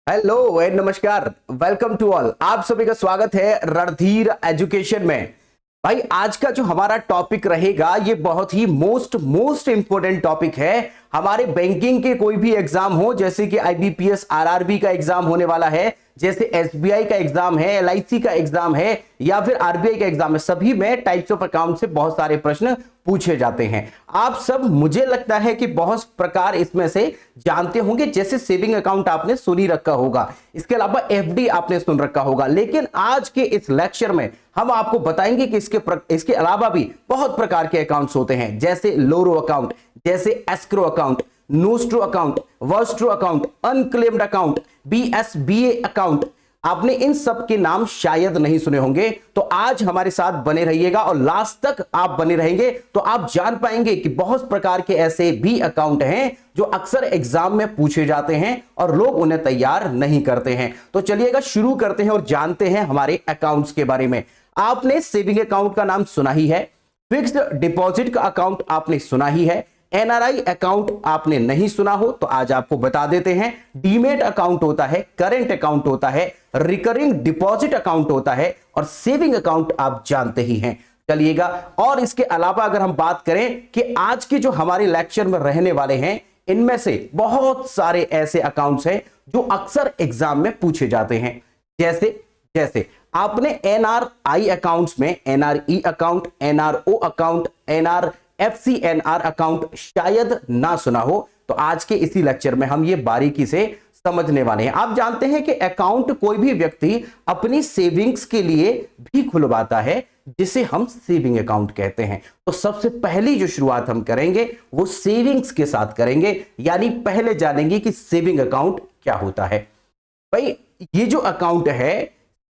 Hello and नमस्कार, welcome to all. आप सभी का स्वागत है रणधीर एजुकेशन में। भाई आज का जो हमारा टॉपिक रहेगा ये बहुत ही मोस्ट इंपॉर्टेंट टॉपिक है। हमारे बैंकिंग के कोई भी एग्जाम हो, जैसे कि आईबीपीएस आरआरबी का एग्जाम होने वाला है, जैसे एसबीआई का एग्जाम है, एलआईसी का एग्जाम है या फिर आरबीआई का एग्जाम है, सभी में टाइप्स ऑफ अकाउंट से बहुत सारे प्रश्न पूछे जाते हैं। आप सब मुझे लगता है कि बहुत प्रकार इसमें से जानते होंगे। जैसे सेविंग अकाउंट आपने सुनी रखा होगा, इसके अलावा एफडी आपने सुन रखा होगा, लेकिन आज के इस लेक्चर में हम आपको बताएंगे कि इसके अलावा भी बहुत प्रकार के अकाउंट्स होते हैं, जैसे लोरो अकाउंट, जैसे escrow account, nostro account, vostro account, unclaimed account, BSBA account. आपने इन सब के नाम शायद नहीं सुने होंगे, तो आज हमारे साथ बने रहिएगा और लास्ट तक आप बने रहेंगे तो आप जान पाएंगे कि बहुत प्रकार के ऐसे भी अकाउंट हैं जो अक्सर एग्जाम में पूछे जाते हैं और लोग उन्हें तैयार नहीं करते हैं। तो चलिएगा शुरू करते हैं और जानते हैं हमारे अकाउंट्स के बारे में। आपने सेविंग अकाउंट का नाम सुना ही है, फिक्स्ड डिपॉजिट का अकाउंट आपने सुना ही है, एनआरआई अकाउंट आपने नहीं सुना हो तो आज आपको बता देते हैं। डीमेट अकाउंट होता है, करेंट अकाउंट होता है, रिकरिंग डिपॉजिट अकाउंट होता है और सेविंग अकाउंट आप जानते ही हैं। चलिएगा, और इसके अलावा अगर हम बात करें कि आज के जो हमारे लेक्चर में रहने वाले हैं, इनमें से बहुत सारे ऐसे अकाउंट्स हैं जो अक्सर एग्जाम में पूछे जाते हैं। जैसे जैसे आपने एनआरआई अकाउंट्स में NRE account, NRO account, FCNR account शायद ना सुना हो, तो आज के इसी लेक्चर में हम ये बारीकी से समझने वाले हैं। आप जानते हैं कि अकाउंट कोई भी व्यक्ति अपनी सेविंग्स के लिए भी खुलवाता है, जिसे हम सेविंग अकाउंट कहते हैं। तो सबसे पहली जो शुरुआत हम करेंगे वो सेविंग्स के साथ करेंगे, यानी पहले जानेंगे कि सेविंग अकाउंट क्या होता है। भाई ये जो अकाउंट है,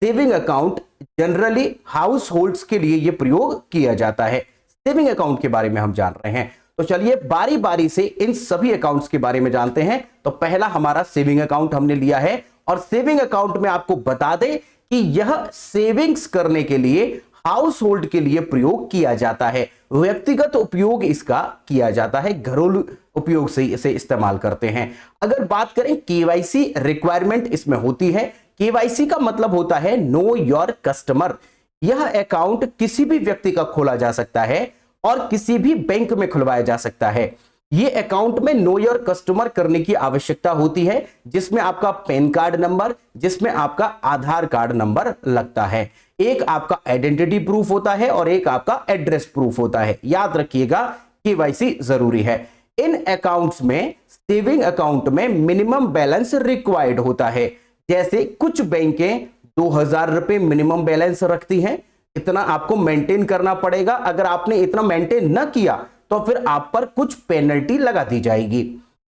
saving account generally house holds के लिए यह प्रयोग किया जाता है। सेविंग अकाउंट के बारे में हम जान रहे हैं, तो चलिए बारी बारी से इन सभी अकाउंट्स के बारे में जानते हैं। तो पहला हमारा सेविंग अकाउंट हमने लिया है, और सेविंग अकाउंट में आपको बता दें कि यह सेविंग्स करने के लिए हाउस होल्ड के लिए प्रयोग किया जाता है। व्यक्तिगत उपयोग इसका किया जाता है, घरेलू उपयोग से इसे इस्तेमाल करते हैं। अगर बात करें केवाईसी रिक्वायरमेंट इसमें होती है। केवाईसी का मतलब होता है नो योर कस्टमर। यह अकाउंट किसी भी व्यक्ति का खोला जा सकता है और किसी भी बैंक में खुलवाया जा सकता है। यह अकाउंट में नो योर कस्टमर करने की आवश्यकता होती है, जिसमें आपका पैन कार्ड नंबर, जिसमें आपका आधार कार्ड नंबर लगता है। एक आपका आइडेंटिटी प्रूफ होता है और एक आपका एड्रेस प्रूफ होता है। याद रखिएगा, केवाईसी जरूरी है। इन अकाउंट्स में, सेविंग अकाउंट में मिनिमम बैलेंस रिक्वायर्ड होता है। जैसे कुछ बैंकें 2000 रुपए मिनिमम बैलेंस रखती हैं, इतना आपको मेंटेन करना पड़ेगा। अगर आपने इतना मेंटेन न किया तो फिर आप पर कुछ पेनल्टी लगा दी जाएगी।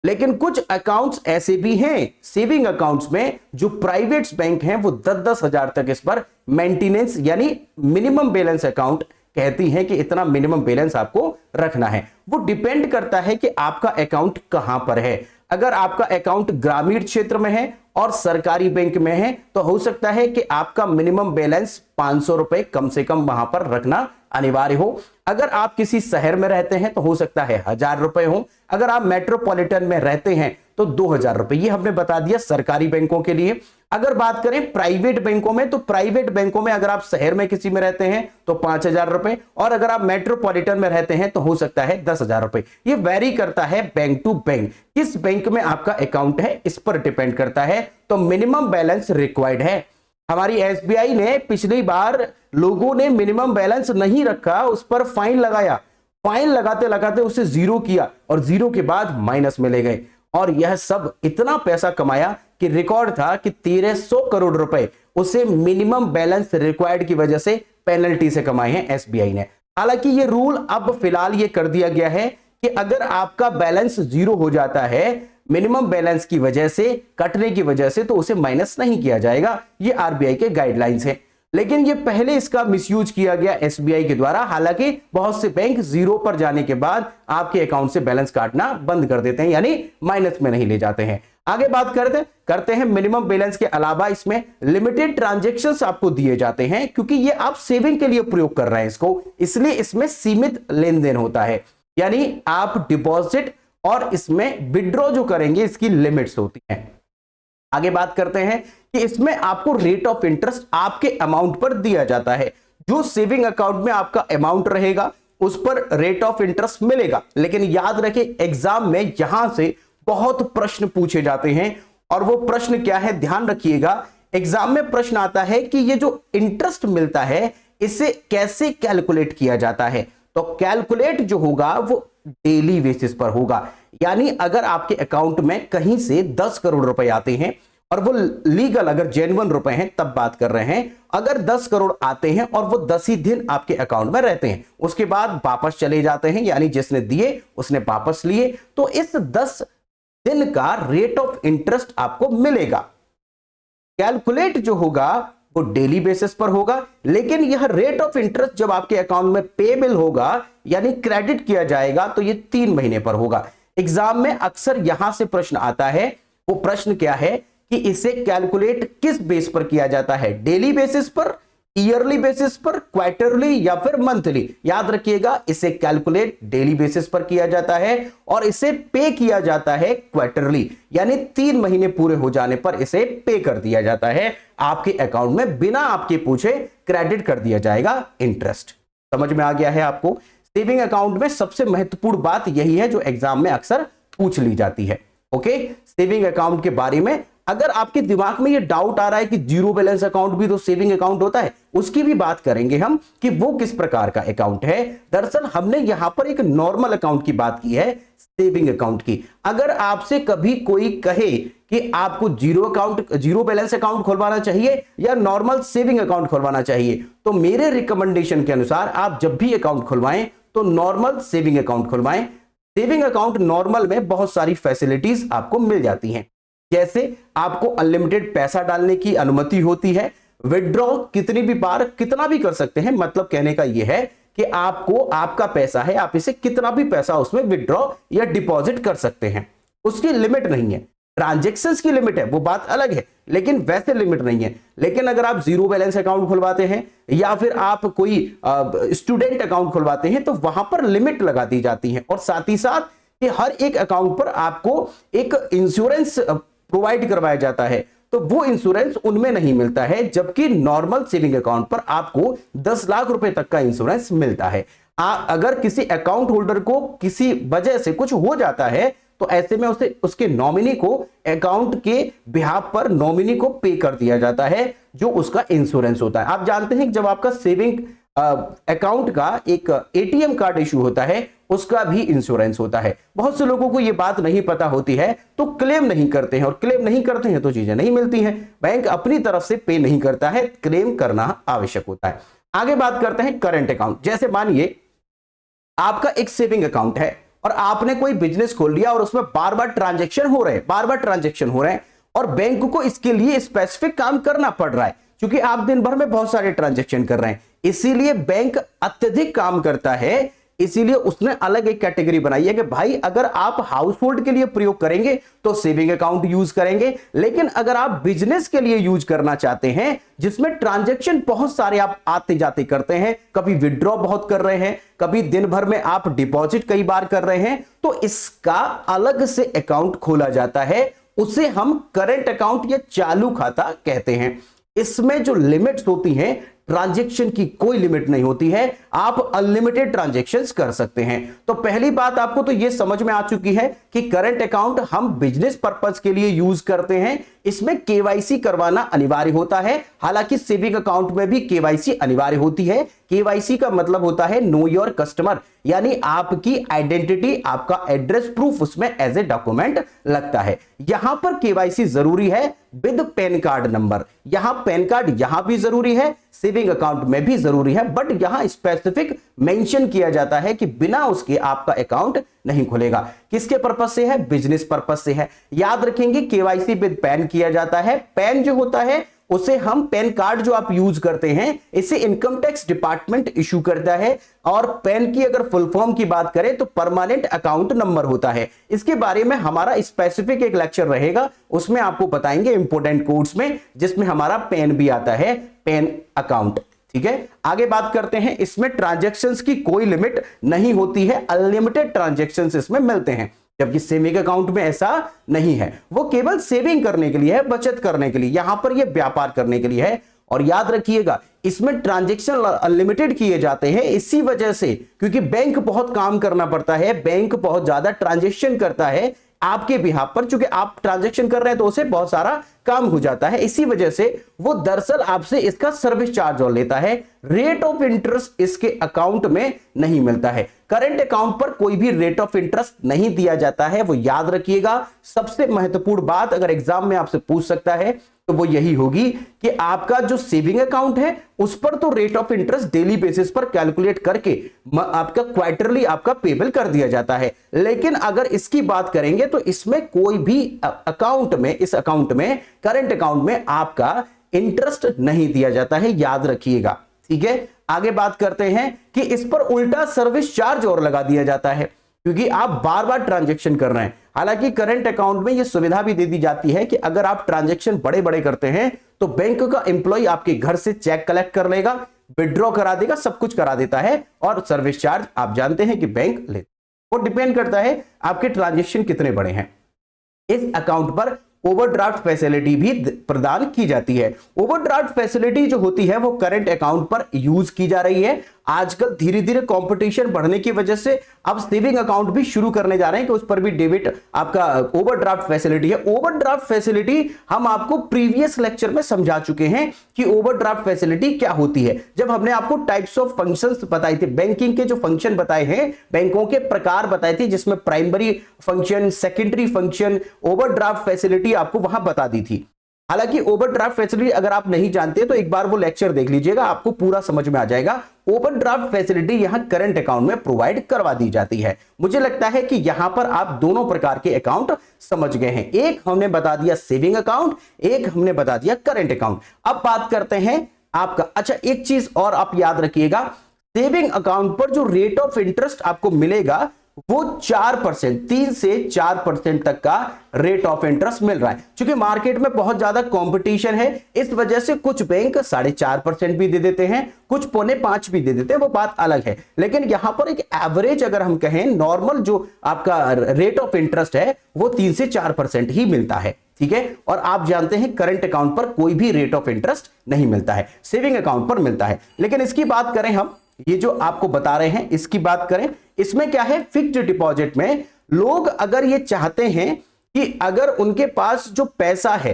लेकिन कुछ अकाउंट्स ऐसे भी हैं सेविंग अकाउंट्स में, जो प्राइवेट बैंक हैं, वो 10-10 हजार तक इस पर मेंटेनेंस यानी मिनिमम बैलेंस अकाउंट कहती हैं कि इतना मिनिमम बैलेंस आपको रखना है। वो डिपेंड करता है कि आपका अकाउंट कहां पर है। अगर आपका अकाउंट ग्रामीण क्षेत्र में है और सरकारी बैंक में है तो हो सकता है कि आपका मिनिमम बैलेंस 500 रुपए कम से कम वहां पर रखना अनिवार्य हो। अगर आप किसी शहर में रहते हैं तो हो सकता है 1000 रुपए हो। अगर आप मेट्रोपॉलिटन में रहते हैं तो 2000 रुपए। ये हमने बता दिया सरकारी बैंकों के लिए। अगर बात करें प्राइवेट बैंकों में, तो प्राइवेट बैंकों में अगर आप शहर में किसी में रहते हैं तो 5000 रुपए, और अगर आप मेट्रोपॉलिटन में रहते हैं तो हो सकता है 10,000 रुपए। ये वेरी करता है बैंक टू बैंक, किस बैंक में आपका अकाउंट है इस पर डिपेंड करता है। तो मिनिमम बैलेंस रिक्वायर्ड है। हमारी एसबीआई ने पिछली बार लोगों ने मिनिमम बैलेंस नहीं रखा, उस पर फाइन लगाया। फाइन लगाते लगाते उसे जीरो किया और जीरो के बाद माइनस में ले गए, और यह सब इतना पैसा कमाया कि रिकॉर्ड था कि 1300 करोड़ रुपए उसे मिनिमम बैलेंस रिक्वायर्ड की वजह से पेनल्टी से कमाए हैं एसबीआई ने। हालांकि ये रूल अब फिलहाल ये कर दिया गया है कि अगर आपका बैलेंस जीरो हो जाता है मिनिमम बैलेंस की वजह से, कटने की वजह से, तो उसे माइनस नहीं किया जाएगा। ये आरबीआई के गाइडलाइंस है। लेकिन ये पहले इसका मिसयूज किया गया एसबीआई के द्वारा। हालांकि बहुत से बैंक जीरो पर जाने के बाद आपके अकाउंट से बैलेंस काटना बंद कर देते हैं, यानी माइनस में नहीं ले जाते हैं। आगे बात करते हैं मिनिमम बैलेंस के अलावा इसमें लिमिटेड ट्रांजैक्शंस आपको दिए जाते हैं, क्योंकि ये आप सेविंग के लिए प्रयोग कर रहे हैं इसको, इसलिए इसमें सीमित लेन देन होता है। यानी आप डिपॉजिट और इसमें विड्रॉ जो करेंगे इसकी लिमिट्स होती हैं। आगे बात करते हैं कि इसमें आपको रेट ऑफ इंटरेस्ट आपके अमाउंट पर दिया जाता है। जो सेविंग अकाउंट में आपका अमाउंट रहेगा उस पर रेट ऑफ इंटरेस्ट मिलेगा। लेकिन याद रखें एग्जाम में यहां से बहुत प्रश्न पूछे जाते हैं, और वो प्रश्न क्या है ध्यान रखिएगा। एग्जाम में प्रश्न आता है कि ये जो इंटरेस्ट मिलता है इसे कैसे कैलकुलेट किया जाता है। तो कैलकुलेट जो होगा वो डेली बेसिस पर होगा। यानी अगर आपके अकाउंट में कहीं से 10 करोड़ रुपए आते हैं और वो लीगल अगर जेन्युइन रुपए हैं तब बात कर रहे हैं, अगर 10 करोड़ आते हैं और वो 10 ही दिन आपके अकाउंट में रहते हैं, उसके बाद वापस चले जाते हैं, यानी जिसने दिए उसने वापस लिए, तो इस 10 दिन का रेट ऑफ इंटरेस्ट आपको मिलेगा। कैलकुलेट जो होगा वो डेली बेसिस पर होगा, लेकिन यह रेट ऑफ इंटरेस्ट जब आपके अकाउंट में पेबल होगा यानी क्रेडिट किया जाएगा तो ये 3 महीने पर होगा। एग्जाम में अक्सर यहां से प्रश्न आता है, वो प्रश्न क्या है कि इसे कैलकुलेट किस बेस पर किया जाता है, डेली बेसिस पर, ईयरली बेसिस पर, क्वार्टरली या फिर मंथली। याद रखिएगा इसे कैलकुलेट डेली बेसिस पर किया जाता है और इसे पे किया जाता है क्वार्टरली, यानी 3 महीने पूरे हो जाने पर इसे पे कर दिया जाता है आपके अकाउंट में, बिना आपके पूछे क्रेडिट कर दिया जाएगा इंटरेस्ट। समझ में आ गया है आपको। सेविंग अकाउंट में सबसे महत्वपूर्ण बात यही है जो एग्जाम में अक्सर पूछ ली जाती है। ओके, सेविंग अकाउंट के बारे में अगर आपके दिमाग में ये डाउट आ रहा है कि जीरो बैलेंस अकाउंट भी तो सेविंग अकाउंट होता है, उसकी भी बात करेंगे हम कि वो किस प्रकार का अकाउंट है। दरअसल हमने यहां पर एक नॉर्मल अकाउंट की बात की है, सेविंग अकाउंट की। अगर आपसे कभी कोई कहे कि आपको जीरो बैलेंस अकाउंट खुलवाना चाहिए या नॉर्मल सेविंग अकाउंट खुलवाना चाहिए, तो मेरे रिकमेंडेशन के अनुसार आप जब भी अकाउंट खुलवाएं तो नॉर्मल सेविंग अकाउंट खुलवाएं। सेविंग अकाउंट नॉर्मल में बहुत सारी फैसिलिटीज आपको मिल जाती हैं, जैसे आपको अनलिमिटेड पैसा डालने की अनुमति होती है, विड्रॉ कितनी भी बार कितना भी कर सकते हैं। मतलब कहने का यह है कि आपको आपका पैसा है, आप इसे कितना भी पैसा उसमें विड्रॉ या डिपॉजिट कर सकते हैं, उसकी लिमिट नहीं है। ट्रांजैक्शंस की लिमिट है वो बात अलग है, लेकिन वैसे लिमिट नहीं है। लेकिन अगर आप जीरो बैलेंस अकाउंट खुलवाते हैं या फिर आप कोई स्टूडेंट अकाउंट खुलवाते हैं तो वहां पर लिमिट लगा दी जाती है, और साथ ही साथ कि हर एक अकाउंट पर आपको एक इंश्योरेंस प्रोवाइड करवाया जाता है, तो वो इंश्योरेंस उनमें नहीं मिलता है, जबकि नॉर्मल सेविंग अकाउंट पर आपको 10 लाख रुपए तक का इंश्योरेंस मिलता है। अगर किसी अकाउंट होल्डर को किसी वजह से कुछ हो जाता है तो ऐसे में उसे उसके नॉमिनी को अकाउंट के बिहाफ पर नॉमिनी को पे कर दिया जाता है, जो उसका इंश्योरेंस होता है। आप जानते हैं कि जब आपका सेविंग अकाउंट का एक एटीएम कार्ड इशू होता है उसका भी इंश्योरेंस होता है। बहुत से लोगों को यह बात नहीं पता होती है तो क्लेम नहीं करते हैं, और क्लेम नहीं करते हैं तो चीजें नहीं मिलती हैं। बैंक अपनी तरफ से पे नहीं करता है, क्लेम करना आवश्यक होता है। आगे बात करते हैं करंट अकाउंट। जैसे मानिए आपका एक सेविंग अकाउंट है और आपने कोई बिजनेस खोल लिया और उसमें बार बार ट्रांजैक्शन हो रहे हैं और बैंक को इसके लिए स्पेसिफिक काम करना पड़ रहा है, क्योंकि आप दिन भर में बहुत सारे ट्रांजैक्शन कर रहे हैं, इसीलिए बैंक अत्यधिक काम करता है। इसीलिए उसने अलग एक कैटेगरी बनाई है कि भाई अगर आप हाउस होल्ड के लिए प्रयोग करेंगे तो सेविंग अकाउंट यूज करेंगे, लेकिन अगर आप बिजनेस के लिए यूज करना चाहते हैं जिसमें ट्रांजैक्शन बहुत सारे आप आते जाते करते हैं, कभी विड्रॉ बहुत कर रहे हैं, कभी दिन भर में आप डिपॉजिट कई बार कर रहे हैं, तो इसका अलग से अकाउंट खोला जाता है, उसे हम करंट अकाउंट या चालू खाता कहते हैं। इसमें जो लिमिट्स होती हैं ट्रांजैक्शन की कोई लिमिट नहीं होती है, आप अनलिमिटेड ट्रांजैक्शंस कर सकते हैं। तो पहली बात आपको तो यह समझ में आ चुकी है कि करंट अकाउंट हम बिजनेस पर्पस के लिए यूज करते हैं, इसमें केवाईसी करवाना अनिवार्य होता है। हालांकि सेविंग अकाउंट में भी केवाईसी अनिवार्य होती है। केवाईसी का मतलब होता है नो योर कस्टमर, यानी आपकी आइडेंटिटी, आपका एड्रेस प्रूफ उसमें एज ए डॉक्यूमेंट लगता है। यहां पर केवाईसी जरूरी है विद पैन कार्ड नंबर। यहां पैन कार्ड यहां भी जरूरी है, सेविंग अकाउंट में भी जरूरी है, बट यहां स्पेसिफिक मेंशन किया जाता है कि बिना उसके आपका अकाउंट नहीं खुलेगा। किसके पर्पस से है? बिजनेस पर्पस से है। याद रखेंगे केवाईसी विद पैन किया जाता है। पैन जो होता है उसे हम पैन कार्ड जो आप यूज करते हैं इसे इनकम टैक्स डिपार्टमेंट इशू करता है, और पैन की अगर फुल फॉर्म की बात करें तो परमानेंट अकाउंट नंबर होता है। इसके बारे में हमारा स्पेसिफिक एक लेक्चर रहेगा, उसमें आपको बताएंगे इंपोर्टेंट कोड्स में, जिसमें हमारा पैन भी आता है, पैन अकाउंट। ठीक है, आगे बात करते हैं। इसमें ट्रांजैक्शंस की कोई लिमिट नहीं होती है, अनलिमिटेड ट्रांजैक्शंस इसमें मिलते हैं। जबकि सेविंग अकाउंट में ऐसा नहीं है, वो केवल सेविंग करने के लिए है, बचत करने के लिए, यहां पर ये व्यापार करने के लिए है। और याद रखिएगा इसमें ट्रांजैक्शन अनलिमिटेड किए जाते हैं, इसी वजह से क्योंकि बैंक बहुत काम करना पड़ता है, बैंक बहुत ज्यादा ट्रांजैक्शन करता है आपके बिहाफ पर, चूंकि आप ट्रांजैक्शन कर रहे हैं तो उसे बहुत सारा काम हो जाता है, इसी वजह से वो दरअसल आपसे इसका सर्विस चार्ज और लेता है। रेट ऑफ इंटरेस्ट इसके अकाउंट में नहीं मिलता है, करंट अकाउंट पर कोई भी रेट ऑफ इंटरेस्ट नहीं दिया जाता है, वो याद रखिएगा। सबसे महत्वपूर्ण बात अगर एग्जाम में आपसे पूछ सकता है तो वो यही होगी कि आपका जो सेविंग अकाउंट है उस पर तो rate of interest daily basis पर कैलकुलेट करके आपका क्वार्टरली आपका पेबल कर दिया जाता है, लेकिन अगर इसकी बात करेंगे तो इसमें कोई भी अकाउंट में, इस अकाउंट में, करंट अकाउंट में आपका इंटरेस्ट नहीं दिया जाता है, याद रखिएगा। ठीक है, आगे बात करते हैं कि इस पर उल्टा सर्विस चार्ज और लगा दिया जाता है क्योंकि आप बार बार ट्रांजैक्शन कर रहे हैं। हालांकि करंट अकाउंट में यह सुविधा भी दे दी जाती है कि अगर आप ट्रांजैक्शन बड़े बड़े करते हैं तो बैंक का एम्प्लॉय आपके घर से चेक कलेक्ट कर लेगा, विड्रॉ करा देगा, सब कुछ करा देता है, और सर्विस चार्ज आप जानते हैं कि बैंक लेता है। वो डिपेंड करता है आपके ट्रांजैक्शन कितने बड़े हैं। इस अकाउंट पर ओवरड्राफ्ट फैसिलिटी भी प्रदान की जाती है। ओवरड्राफ्ट फैसिलिटी जो होती है वो करंट अकाउंट पर यूज की जा रही है। आजकल धीरे धीरे कंपटीशन बढ़ने की वजह से अब सेविंग अकाउंट भी शुरू करने जा रहे हैं कि उस पर भी डेबिट आपका ओवरड्राफ्ट फैसिलिटी है। ओवरड्राफ्ट फैसिलिटी हम आपको प्रीवियस लेक्चर में समझा चुके हैं कि ओवरड्राफ्ट फैसिलिटी क्या होती है, जब हमने आपको टाइप्स ऑफ फंक्शंस बताए थे, बैंकिंग के जो फंक्शन बताए हैं, बैंकों के प्रकार बताए थे, जिसमें primary function, secondary function, overdraft facility आपको वहां बता दी थी। हालांकि ओवरड्राफ्ट फैसिलिटी अगर आप नहीं जानते तो एक बार वो लेक्चर देख लीजिएगा, आपको पूरा समझ में आ जाएगा। ओवरड्राफ्ट फैसिलिटी यहां करंट अकाउंट में प्रोवाइड करवा दी जाती है। मुझे लगता है कि यहां पर आप दोनों प्रकार के अकाउंट समझ गए हैं, एक हमने बता दिया सेविंग अकाउंट, एक हमने बता दिया करंट अकाउंट। अब बात करते हैं आपका, अच्छा एक चीज और आप याद रखिएगा, सेविंग अकाउंट पर जो रेट ऑफ इंटरेस्ट आपको मिलेगा वो 4%, 3 से 4% तक का रेट ऑफ इंटरेस्ट मिल रहा है। क्योंकि मार्केट में बहुत ज्यादा कंपटीशन है, इस वजह से कुछ बैंक 4.5% भी दे देते हैं, कुछ 4.25 भी दे देते हैं, वो बात अलग है। लेकिन यहां पर एक एवरेज अगर हम कहें, नॉर्मल जो आपका रेट ऑफ इंटरेस्ट है वो 3 से 4% ही मिलता है। ठीक है, और आप जानते हैं करंट अकाउंट पर कोई भी रेट ऑफ इंटरेस्ट नहीं मिलता है, सेविंग अकाउंट पर मिलता है। लेकिन इसकी बात करें हम, ये जो आपको बता रहे हैं इसकी बात करें, इसमें क्या है, फिक्स्ड डिपॉजिट में लोग अगर ये चाहते हैं कि अगर उनके पास जो पैसा है,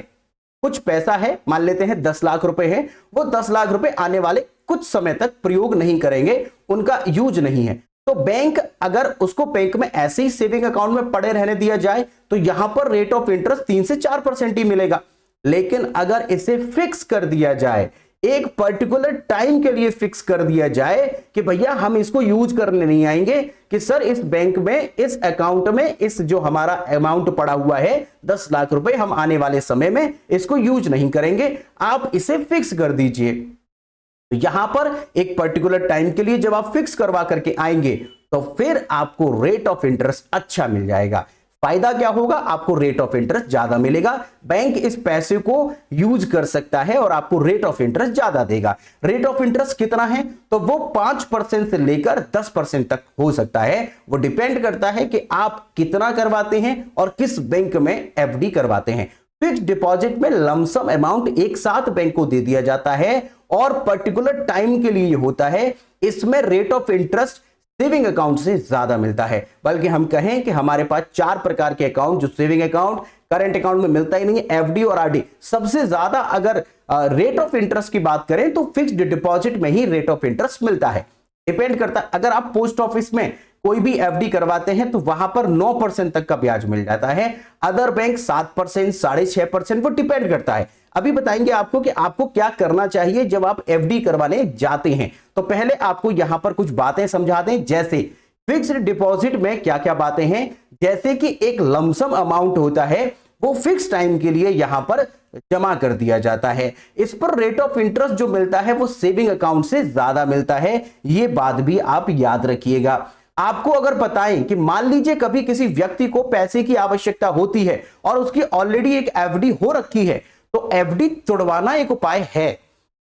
कुछ पैसा है, मान लेते हैं 10 लाख रुपए है, वो 10 लाख रुपए आने वाले कुछ समय तक प्रयोग नहीं करेंगे, उनका यूज नहीं है, तो बैंक अगर उसको बैंक में ऐसे ही सेविंग अकाउंट में पड़े रहने दिया जाए तो यहां पर रेट ऑफ इंटरेस्ट 3 से 4% ही मिलेगा। लेकिन अगर इसे फिक्स कर दिया जाए, एक पर्टिकुलर टाइम के लिए फिक्स कर दिया जाए कि भैया हम इसको यूज करने नहीं आएंगे, कि सर इस बैंक में, इस अकाउंट में, इस जो हमारा अमाउंट पड़ा हुआ है 10 लाख रुपए, हम आने वाले समय में इसको यूज नहीं करेंगे, आप इसे फिक्स कर दीजिए। तो यहां पर एक पर्टिकुलर टाइम के लिए जब आप फिक्स करवा करके आएंगे तो फिर आपको रेट ऑफ इंटरेस्ट अच्छा मिल जाएगा। फायदा क्या होगा, आपको रेट ऑफ इंटरेस्ट ज्यादा मिलेगा, बैंक इस पैसे को यूज कर सकता है और आपको रेट ऑफ इंटरेस्ट ज्यादा देगा। रेट ऑफ इंटरेस्ट कितना है, तो वो 5% से लेकर 10% तक हो सकता है, वो डिपेंड करता है कि आप कितना करवाते हैं और किस बैंक में एफडी करवाते हैं। फिक्स्ड डिपॉजिट में लमसम अमाउंट एक साथ बैंक को दे दिया जाता है और पर्टिकुलर टाइम के लिए होता है, इसमें rate of interest saving account से ज्यादा मिलता है। बल्कि हम कहें कि हमारे पास 4 प्रकार के अकाउंट, जो सेविंग अकाउंट, करंट अकाउंट में मिलता ही नहीं है, एफडी और आरडी। सबसे ज्यादा अगर रेट ऑफ इंटरेस्ट की बात करें तो फिक्स्ड डिपॉजिट में ही रेट ऑफ इंटरेस्ट मिलता है। डिपेंड करता है, अगर आप पोस्ट ऑफिस में कोई भी एफडी करवाते हैं तो वहां पर 9% तक का ब्याज मिल जाता है, अदर बैंक 7%, 6.5%, वो डिपेंड करता है। अभी बताएंगे आपको कि आपको क्या करना चाहिए जब आप एफडी करवाने जाते हैं। तो पहले आपको यहां पर कुछ बातें समझा दें, जैसे फिक्स्ड डिपॉजिट में क्या क्या बातें हैं, जैसे कि एक लमसम अमाउंट होता है वो फिक्स टाइम के लिए यहां पर जमा कर दिया जाता है, इस पर रेट ऑफ इंटरेस्ट जो मिलता है वो सेविंग अकाउंट से ज्यादा मिलता है, ये बात भी आप याद रखिएगा। आपको अगर बताएं कि मान लीजिए कभी किसी व्यक्ति को पैसे की आवश्यकता होती है और उसकी ऑलरेडी एक एफडी हो रखी है, तो एफडी तोड़वाना एक उपाय है,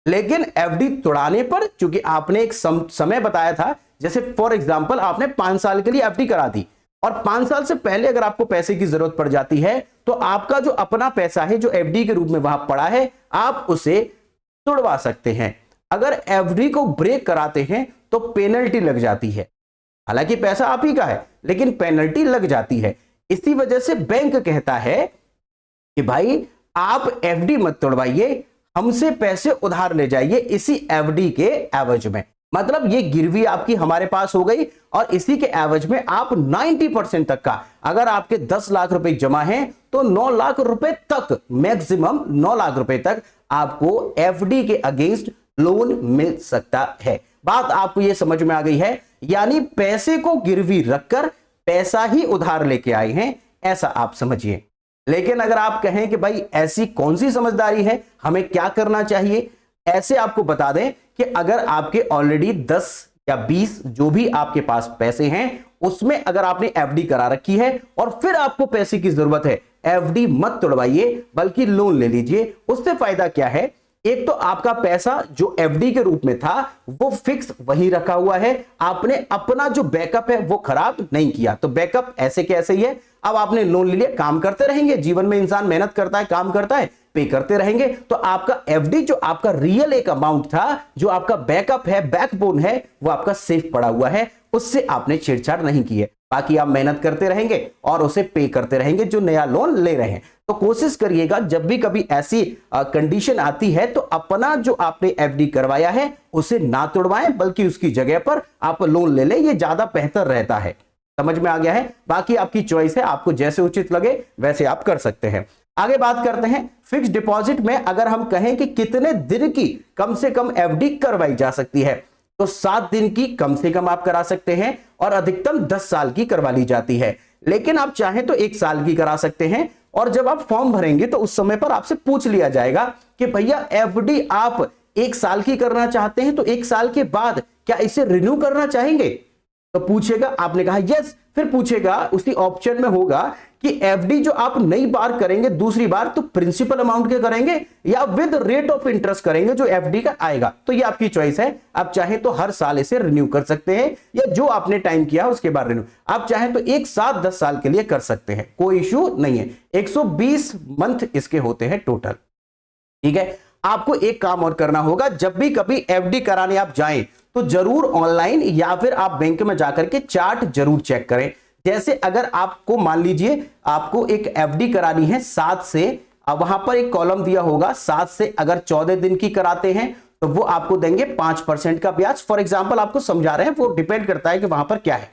लेकिन एफडी तोड़ाने पर चूंकि आपने एक समय बताया था, जैसे फॉर एग्जांपल आपने 5 साल के लिए एफडी करा दी और 5 साल से पहले अगर आपको पैसे की जरूरत पड़ जाती है तो आपका जो अपना पैसा है जो एफडी के रूप में वहां पड़ा है आप उसे तुड़वा सकते हैं। अगर एफडी को ब्रेक कराते हैं तो पेनल्टी लग जाती है। हालांकि पैसा आप ही का है लेकिन पेनल्टी लग जाती है। इसी वजह से बैंक कहता है कि भाई आप एफडी मत तोड़वाइए, हमसे पैसे उधार ले जाइए इसी एफडी के एवज में। मतलब ये गिरवी आपकी हमारे पास हो गई और इसी के एवज में आप 90% तक का, अगर आपके 10 लाख रुपए जमा हैं तो 9 लाख रुपए तक, मैक्सिमम 9 लाख रुपए तक आपको एफडी के अगेंस्ट लोन मिल सकता है। बात आपको ये समझ में आ गई है? यानी पैसे को गिरवी रखकर पैसा ही उधार लेके आए हैं, ऐसा आप समझिए। लेकिन अगर आप कहें कि भाई ऐसी कौन सी समझदारी है, हमें क्या करना चाहिए, ऐसे आपको बता दें कि अगर आपके ऑलरेडी 10 या 20 जो भी आपके पास पैसे हैं उसमें अगर आपने एफडी करा रखी है और फिर आपको पैसे की जरूरत है, एफडी मत तोड़वाइए बल्कि लोन ले लीजिए। उससे फायदा क्या है, एक तो आपका पैसा जो एफडी के रूप में था वो फिक्स वही रखा हुआ है, आपने अपना जो बैकअप है वो खराब नहीं किया। तो बैकअप ऐसे कैसे ही है, अब आपने लोन ले लिया, काम करते रहेंगे, जीवन में इंसान मेहनत करता है, काम करता है, पे करते रहेंगे, तो आपका एफडी जो आपका रियल एक अमाउंट था, जो आपका बैकअप है, बैकबोन है, वो आपका सेफ पड़ा हुआ है, उससे आपने छेड़छाड़ नहीं की है। बाकी आप मेहनत करते रहेंगे और उसे पे करते रहेंगे जो नया लोन ले रहे हैं। तो कोशिश करिएगा जब भी कभी ऐसी कंडीशन आती है तो अपना जो आपने एफडी करवाया है उसे ना तोड़वाएं बल्कि उसकी जगह पर आप लोन ले लें, ये ज्यादा बेहतर रहता है। समझ में आ गया है? बाकी आपकी चॉइस है, आपको जैसे उचित लगे वैसे आप कर सकते हैं। आगे बात करते हैं फिक्स डिपॉजिट में। अगर हम कहें कि कितने दिन की कम से कम एफडी करवाई जा सकती है तो 7 दिन की कम से कम आप करा सकते हैं और अधिकतम 10 साल की करवा ली जाती है। लेकिन आप चाहें तो 1 साल की करा सकते हैं और जब आप फॉर्म भरेंगे तो उस समय पर आपसे पूछ लिया जाएगा कि भैया एफडी आप 1 साल की करना चाहते हैं तो 1 साल के बाद क्या इसे रिन्यू करना चाहेंगे, तो पूछेगा, आपने कहा यस, फिर पूछेगा उसी ऑप्शन में होगा कि एफडी जो आप नई बार करेंगे दूसरी बार तो प्रिंसिपल अमाउंट के करेंगे या विद रेट ऑफ इंटरेस्ट करेंगे जो एफडी का आएगा। तो ये आपकी चॉइस है, आप चाहे तो हर साल इसे रिन्यू कर सकते हैं या जो आपने टाइम किया उसके बाद रिन्यू, आप चाहे तो एक साथ 10 साल के लिए कर सकते हैं, कोई इश्यू नहीं है। 120 मंथ इसके होते हैं टोटल। ठीक है, आपको एक काम और करना होगा, जब भी कभी एफडी कराने आप जाएं तो जरूर ऑनलाइन या फिर आप बैंक में जाकर के चार्ट जरूर चेक करें। जैसे अगर आपको मान लीजिए आपको एक एफडी करानी है 7 से, वहां पर एक कॉलम दिया होगा 7 से अगर 14 दिन की कराते हैं तो वो आपको देंगे 5% का ब्याज। फॉर एग्जांपल आपको समझा रहे हैं, वो डिपेंड करता है कि वहां पर क्या है।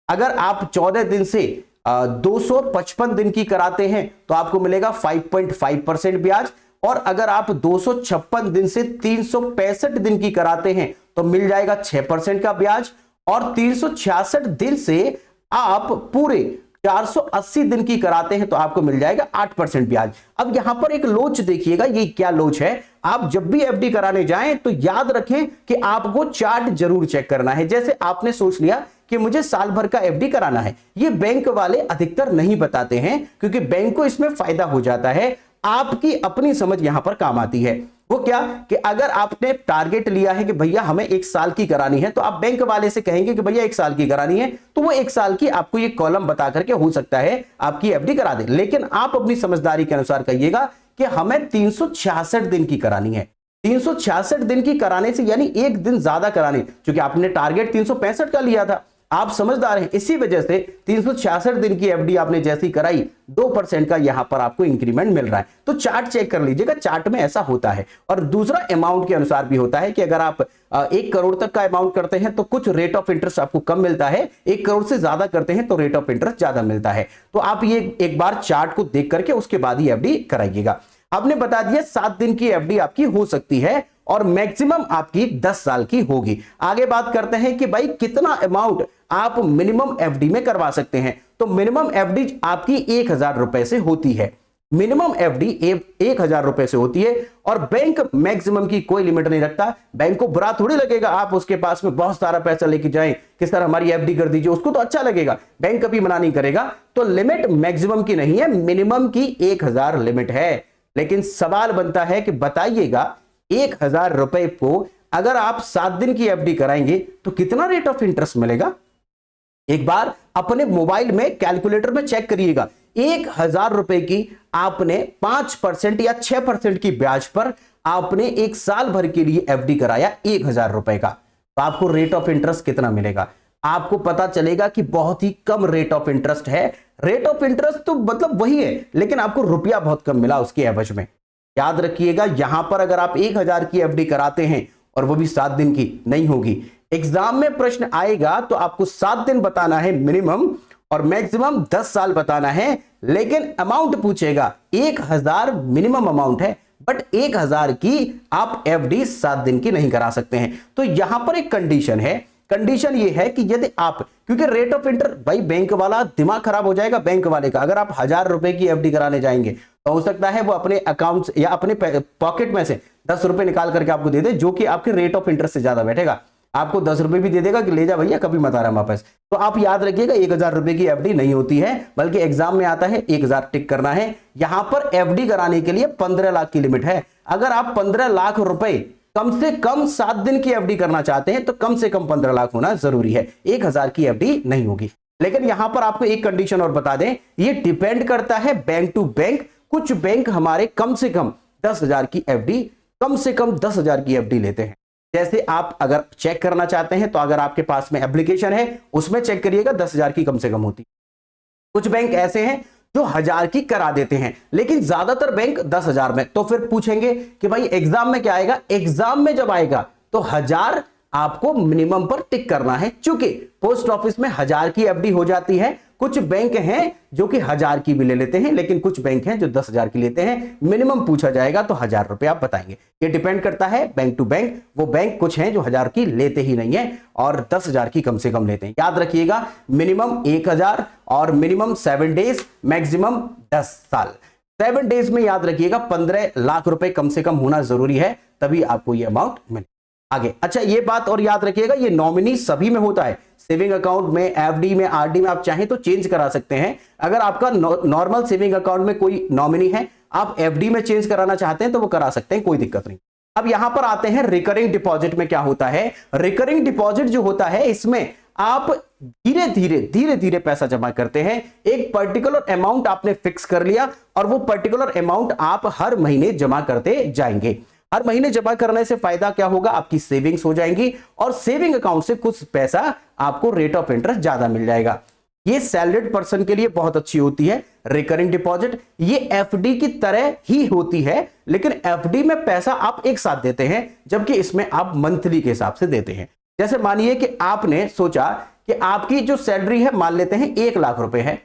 अगर आप 14 दिन से 255 दिन की कराते हैं तो आपको मिलेगा 5.5% ब्याज, और अगर आप 256 दिन से 365 दिन की कराते हैं तो मिल जाएगा 6% का ब्याज, और 366 दिन से आप पूरे 480 दिन की कराते हैं तो आपको मिल जाएगा 8% ब्याज। अब यहां पर एक लोच देखिएगा, ये क्या लोच है, आप जब भी एफडी कराने जाएं तो याद रखें कि आपको चार्ट जरूर चेक करना है। जैसे आपने सोच लिया कि मुझे साल भर का एफडी कराना है, ये बैंक वाले अधिकतर नहीं बताते हैं क्योंकि बैंक को इसमें फायदा हो जाता है। आपकी अपनी समझ यहां पर काम आती है। वो क्या कि अगर आपने टारगेट लिया है कि भैया हमें 1 साल की करानी है तो आप बैंक वाले से कहेंगे कि भैया 1 साल की करानी है, तो वो 1 साल की आपको ये कॉलम बता करके हो सकता है आपकी एफडी करा दे। लेकिन आप अपनी समझदारी के अनुसार कहिएगा कि हमें 366 दिन की करानी है। 366 दिन की कराने से यानी एक दिन ज्यादा करानी, क्योंकि आपने टारगेट 365 का लिया था। आप समझदार हैं, इसी वजह से 366 दिन की एफडी आपने जैसी कराई 2% का यहां पर आपको इंक्रीमेंट मिल रहा है। तो चार्ट चेक कर लीजिएगा, चार्ट में ऐसा होता है। और दूसरा अमाउंट के अनुसार भी होता है कि अगर आप 1 करोड़ तक का अमाउंट करते हैं तो कुछ रेट ऑफ इंटरेस्ट आपको कम मिलता है, 1 करोड़ से ज्यादा करते हैं तो रेट ऑफ इंटरेस्ट ज्यादा मिलता है। तो आप ये एक बार चार्ट को देख करके उसके बाद ही एफडी कराइएगा। आपने बता दिया 7 दिन की एफडी आपकी हो सकती है और मैक्सिमम आपकी 10 साल की होगी। आगे बात करते हैं कि भाई कितना अमाउंट आप मिनिमम एफडी में करवा सकते हैं। तो मिनिमम एफडी आपकी 1000 रुपए से होती है। मिनिमम एफडी 1000 रुपए से होती है और बैंक मैक्सिमम की कोई लिमिट नहीं रखता। बैंक को बुरा थोड़ी लगेगा आप उसके पास में बहुत सारा पैसा लेके जाएं कि सर हमारी एफडी कर दीजिए, उसको तो अच्छा लगेगा, बैंक कभी मना नहीं करेगा। तो लिमिट मैक्सिमम की नहीं है, मिनिमम की 1000 लिमिट है। लेकिन सवाल बनता है कि बताइएगा 1000 रुपए को अगर आप 7 दिन की एफडी कराएंगे तो कितना रेट ऑफ इंटरेस्ट मिलेगा? एक बार अपने मोबाइल में कैलकुलेटर में चेक करिएगा, 1,000 रुपए की आपने 5% या 6% की ब्याज पर आपने एक साल भर के लिए एफडी कराया 1,000 रुपए का, तो आपको रेट ऑफ इंटरेस्ट कितना मिलेगा? आपको पता चलेगा कि बहुत ही कम रेट ऑफ इंटरेस्ट है। रेट ऑफ इंटरेस्ट तो मतलब वही है, लेकिन आपको रुपया बहुत कम मिला उसके एवज में। याद रखिएगा, यहां पर अगर आप 1,000 की एफडी कराते हैं और वो भी 7 दिन की नहीं होगी, एग्जाम में प्रश्न आएगा तो आपको 7 दिन बताना है मिनिमम और मैक्सिमम 10 साल बताना है, लेकिन अमाउंट पूछेगा 1,000 मिनिमम अमाउंट है, बट 1,000 की आप एफडी 7 दिन की नहीं करा सकते हैं। तो यहां पर एक कंडीशन है, कंडीशन ये है कि यदि आप, क्योंकि रेट ऑफ इंटरेस्ट, भाई बैंक वाला दिमाग खराब हो जाएगा बैंक वाले का। अगर आप 1,000 रुपए की एफडी कराने जाएंगे तो हो सकता है वो अपने अकाउंट या अपने पॉकेट में से 10 रुपए निकाल करके आपको दे दे, जो कि आपके रेट ऑफ इंटरेस्ट से ज्यादा बैठेगा। आपको 10 रुपए भी दे देगा कि ले जा भैया, कभी मत आ रहा वापस। तो आप याद रखिएगा 1,000 रुपए की एफडी नहीं होती है, बल्कि एग्जाम में आता है 1,000 टिक करना है। यहां पर एफडी कराने के लिए 15 लाख की लिमिट है। अगर आप 15 लाख रुपए कम से कम 7 दिन की एफडी करना चाहते हैं तो कम से कम 15 लाख होना जरूरी है, 1,000 की एफडी नहीं होगी। लेकिन यहां पर आपको एक कंडीशन और बता दें, ये डिपेंड करता है बैंक टू बैंक। कुछ बैंक हमारे कम से कम 10,000 की एफडी, कम से कम 10,000 की एफडी लेते हैं। जैसे आप अगर चेक करना चाहते हैं तो अगर आपके पास में एप्लीकेशन है उसमें चेक करिएगा, 10,000 की कम से कम होती। कुछ बैंक ऐसे हैं जो 1,000 की करा देते हैं, लेकिन ज्यादातर बैंक 10,000 में। तो फिर पूछेंगे कि भाई एग्जाम में क्या आएगा? एग्जाम में जब आएगा तो 1,000 आपको मिनिमम पर टिक करना है। चूंकि पोस्ट ऑफिस में 1,000 की एफडी हो जाती है, कुछ बैंक हैं जो कि 1,000 की भी ले लेते हैं, लेकिन कुछ बैंक हैं जो 10,000 की लेते हैं। मिनिमम पूछा जाएगा तो 1,000 रुपए आप बताएंगे। ये डिपेंड करता है बैंक टू बैंक। वो बैंक कुछ हैं जो 1,000 की लेते ही नहीं है और 10,000 की कम से कम लेते हैं। याद रखिएगा, मिनिमम 1,000 और मिनिमम 7 डेज, मैक्सिमम 10 साल। 7 डेज में याद रखिएगा 15 लाख रुपए कम से कम होना जरूरी है, तभी आपको ये अमाउंट मिले। आगे, अच्छा ये बात और याद रखिएगा, ये नॉमिनी सभी में होता है। सेविंग अकाउंट में, एफडी में, आरडी में आप चाहें तो चेंज करा सकते हैं। अगर आपका नॉर्मल सेविंग अकाउंट में कोई नॉमिनी है, आप एफडी में चेंज कराना चाहते हैं तो वो करा सकते हैं, कोई दिक्कत नहीं। अब यहां पर आते हैं रिकरिंग डिपॉजिट में क्या होता है। रिकरिंग डिपॉजिट जो होता है, इसमें आप धीरे धीरे पैसा जमा करते हैं। एक पर्टिकुलर अमाउंट आपने फिक्स कर लिया और वो पर्टिकुलर अमाउंट आप हर महीने जमा करते जाएंगे। हर महीने जमा करने से फायदा क्या होगा? आपकी सेविंग्स हो जाएंगी और सेविंग अकाउंट से कुछ पैसा आपको रेट ऑफ इंटरेस्ट ज्यादा मिल जाएगा। ये सैलरीड पर्सन के लिए बहुत अच्छी होती है रिकरिंग डिपॉजिट। ये एफडी की तरह ही होती है, लेकिन एफडी में पैसा आप एक साथ देते हैं, जबकि इसमें आप मंथली के हिसाब से देते हैं। जैसे मानिए कि आपने सोचा कि आपकी जो सैलरी है, मान लेते हैं 1 लाख रुपए है,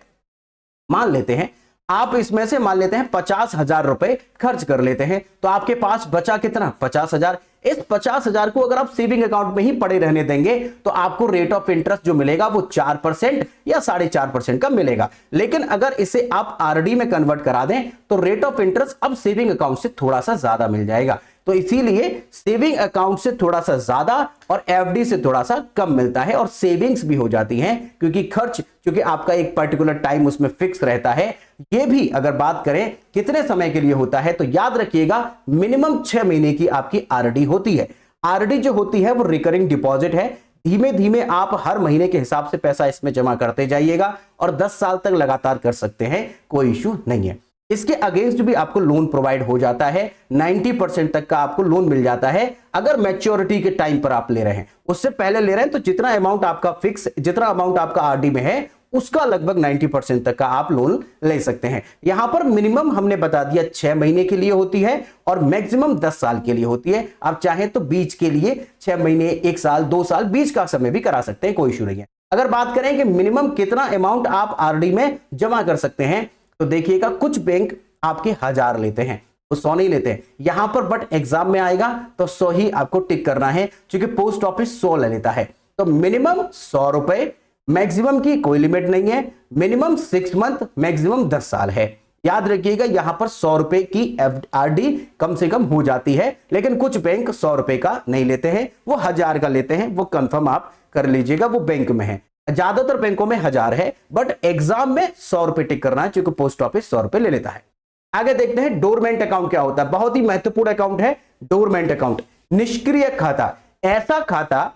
मान लेते हैं आप इसमें से मान लेते हैं 50,000 रुपए खर्च कर लेते हैं, तो आपके पास बचा कितना? 50,000। इस 50,000 को अगर आप सेविंग अकाउंट में ही पड़े रहने देंगे तो आपको रेट ऑफ इंटरेस्ट जो मिलेगा वो 4% या 4.5% का मिलेगा। लेकिन अगर इसे आप आरडी में कन्वर्ट करा दें तो रेट ऑफ इंटरेस्ट अब सेविंग अकाउंट से थोड़ा सा ज्यादा मिल जाएगा। तो इसीलिए सेविंग अकाउंट से थोड़ा सा ज्यादा और एफडी से थोड़ा सा कम मिलता है, और सेविंग्स भी हो जाती हैं, क्योंकि खर्च, क्योंकि आपका एक पर्टिकुलर टाइम उसमें फिक्स रहता है। ये भी अगर बात करें कितने समय के लिए होता है, तो याद रखिएगा मिनिमम 6 महीने की आपकी आरडी होती है। आरडी जो होती है वो रिकरिंग डिपॉजिट है। धीमे धीमे आप हर महीने के हिसाब से पैसा इसमें जमा करते जाइएगा और 10 साल तक लगातार कर सकते हैं, कोई इश्यू नहीं है। इसके अगेंस्ट भी आपको लोन प्रोवाइड हो जाता है, 90% तक का आपको लोन मिल जाता है अगर मैच्योरिटी के टाइम पर आप ले रहे हैं। उससे पहले ले रहे हैं तो जितना अमाउंट आपका फिक्स, जितना अमाउंट आपका आरडी में है उसका लगभग 90% तक का आप लोन ले सकते हैं। यहां पर मिनिमम हमने बता दिया 6 महीने के लिए होती है और मैक्सिमम 10 साल के लिए होती है। आप चाहें तो बीच के लिए 6 महीने, 1 साल, 2 साल, बीच का समय भी करा सकते हैं, कोई इशू नहीं है। अगर बात करें कि मिनिमम कितना अमाउंट आप आरडी में जमा कर सकते हैं, तो देखिएगा कुछ बैंक आपके 1,000 लेते हैं, तो 100 नहीं लेते हैं यहां पर, बट एग्जाम में आएगा तो 100 ही आपको टिक करना है, क्योंकि पोस्ट ऑफिस 100 ले लेता है। तो मिनिमम 100 रुपए, मैक्सिमम की कोई लिमिट नहीं है, मिनिमम 6 मंथ, मैक्सिमम 10 साल है। याद रखिएगा यहां पर 100 रुपए की आरडी कम से कम हो जाती है, लेकिन कुछ बैंक 100 रुपए का नहीं लेते हैं, वो 1,000 का लेते हैं। वो कंफर्म आप कर लीजिएगा, वो बैंक में है। ज्यादातर बैंकों में 1,000 है, बट एग्जाम में 100 रुपए टिक करना है, क्योंकि पोस्ट ऑफिस 100 रुपए ले लेता है। आगे देखते हैं डोरमेंट अकाउंट क्या होता है। बहुत ही महत्वपूर्ण अकाउंट है डोरमेंट अकाउंट। निष्क्रिय खाता, ऐसा खाता